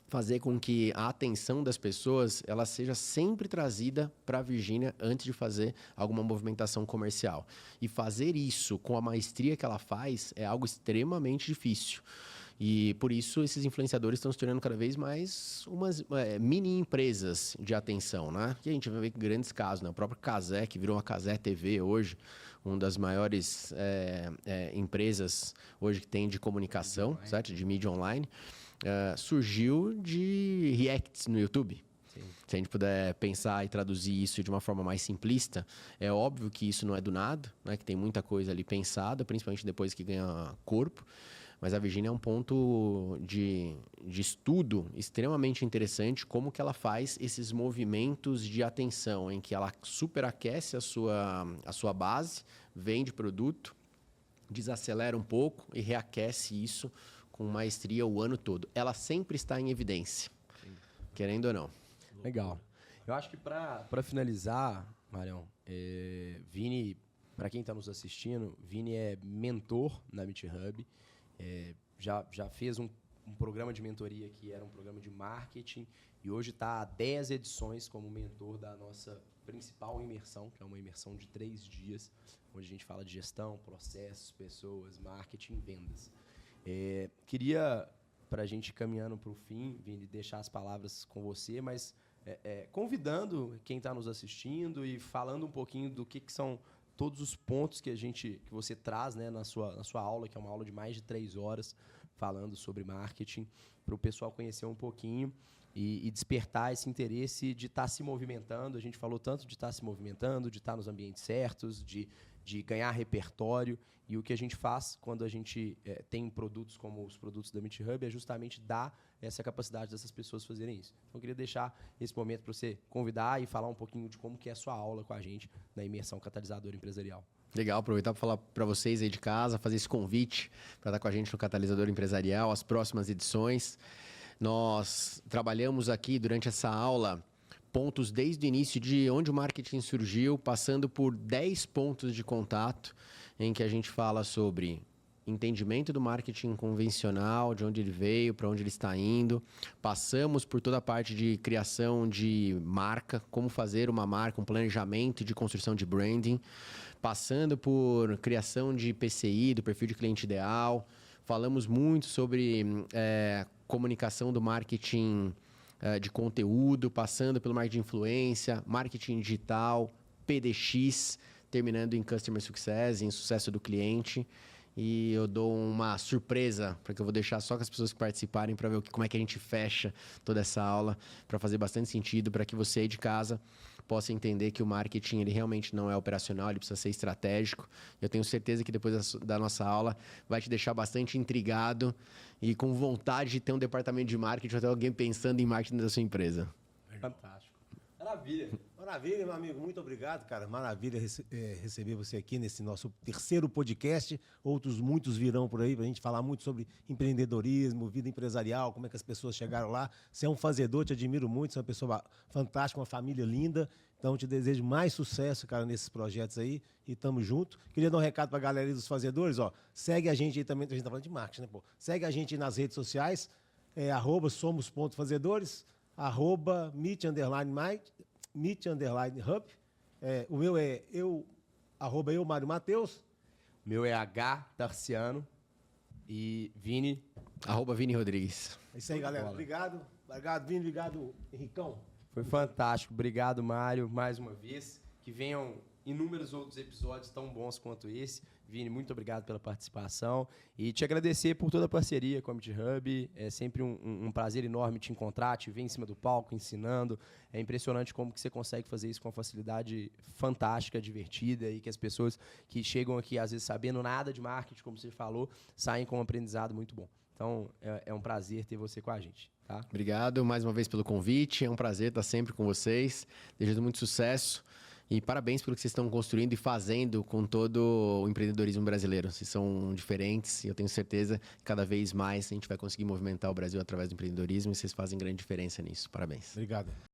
fazer com que a atenção das pessoas ela seja sempre trazida para a Virgínia antes de fazer alguma movimentação comercial. E fazer isso com a maestria que ela faz é algo extremamente difícil. E por isso esses influenciadores estão se tornando cada vez mais umas mini empresas de atenção, né? E a gente vai ver grandes casos, né? O próprio Cazé, que virou uma Cazé TV hoje, uma das maiores empresas hoje que tem de comunicação, certo? De mídia online. Surgiu de reacts no YouTube. Sim. Se a gente puder pensar e traduzir isso de uma forma mais simplista, é óbvio que isso não é do nada, né? Que tem muita coisa ali pensada, principalmente depois que ganha corpo. Mas a Virgínia é um ponto de estudo extremamente interessante, como que ela faz esses movimentos de atenção, em que ela superaquece a sua base, vende produto, desacelera um pouco e reaquece isso com maestria o ano todo. Ela sempre está em evidência, querendo ou não. Legal. Eu acho que para finalizar, Marião, Vini, para quem está nos assistindo, Vini é mentor na Meet Hub, já fez um programa de mentoria que era um programa de marketing e hoje está há 10 edições como mentor da nossa principal imersão, que é uma imersão de 3 dias, onde a gente fala de gestão, processos, pessoas, marketing, vendas. Queria, para a gente ir caminhando para o fim, Vini, deixar as palavras com você, mas convidando quem está nos assistindo e falando um pouquinho do que são todos os pontos que você traz, né, na sua aula, que é uma aula de mais de 3 horas, falando sobre marketing, para o pessoal conhecer um pouquinho e despertar esse interesse de estar se movimentando. A gente falou tanto de estar se movimentando, de estar nos ambientes certos, de ganhar repertório. E o que a gente faz quando a gente tem produtos como os produtos da Meet Hub é justamente dar essa capacidade dessas pessoas fazerem isso. Então, eu queria deixar esse momento para você convidar e falar um pouquinho de como que é a sua aula com a gente na imersão Catalisador Empresarial. Legal, aproveitar para falar para vocês aí de casa, fazer esse convite para estar com a gente no Catalisador Empresarial, as próximas edições. Nós trabalhamos aqui durante essa aula pontos desde o início de onde o marketing surgiu, passando por 10 pontos de contato, em que a gente fala sobre entendimento do marketing convencional, de onde ele veio, para onde ele está indo. Passamos por toda a parte de criação de marca, como fazer uma marca, um planejamento de construção de branding. Passando por criação de PCI, do perfil de cliente ideal. Falamos muito sobre comunicação do marketing de conteúdo, passando pelo marketing de influência, marketing digital, PDX, terminando em Customer Success, em sucesso do cliente. E eu dou uma surpresa, porque eu vou deixar só com as pessoas que participarem para ver como é que a gente fecha toda essa aula, para fazer bastante sentido, para que você aí de casa possa entender que o marketing ele realmente não é operacional, ele precisa ser estratégico. Eu tenho certeza que depois da nossa aula vai te deixar bastante intrigado e com vontade de ter um departamento de marketing ou até alguém pensando em marketing da sua empresa. Fantástico. Maravilha. Maravilha, meu amigo. Muito obrigado, cara. Maravilha receber você aqui nesse nosso 3º podcast. Outros muitos virão por aí para a gente falar muito sobre empreendedorismo, vida empresarial, como é que as pessoas chegaram lá. Você é um fazedor, te admiro muito. Você é uma pessoa fantástica, uma família linda. Então, te desejo mais sucesso, cara, nesses projetos aí. E tamo junto. Queria dar um recado para a galera aí dos fazedores. Ó, segue a gente aí também. A gente tá falando de marketing, né, pô? Segue a gente aí nas redes sociais. @somos.fazedores. @meet_hub. O meu é @Mário Mateus. Meu é Tarciano e Vini. @Vini Rodrigues. É isso aí, galera. Obrigado. Obrigado, Vini. Obrigado, Henricão. Foi fantástico. Obrigado, Mário, mais uma vez. Que venham inúmeros outros episódios tão bons quanto esse. Vini, muito obrigado pela participação e te agradecer por toda a parceria com a Meet Hub. É sempre um prazer enorme te encontrar, te ver em cima do palco, ensinando. É impressionante como que você consegue fazer isso com uma facilidade fantástica, divertida e que as pessoas que chegam aqui, às vezes, sabendo nada de marketing, como você falou, saem com um aprendizado muito bom. Então, é um prazer ter você com a gente. Tá? Obrigado mais uma vez pelo convite. É um prazer estar sempre com vocês. Desejo muito sucesso. E parabéns pelo que vocês estão construindo e fazendo com todo o empreendedorismo brasileiro. Vocês são diferentes e eu tenho certeza que cada vez mais a gente vai conseguir movimentar o Brasil através do empreendedorismo e vocês fazem grande diferença nisso. Parabéns. Obrigado.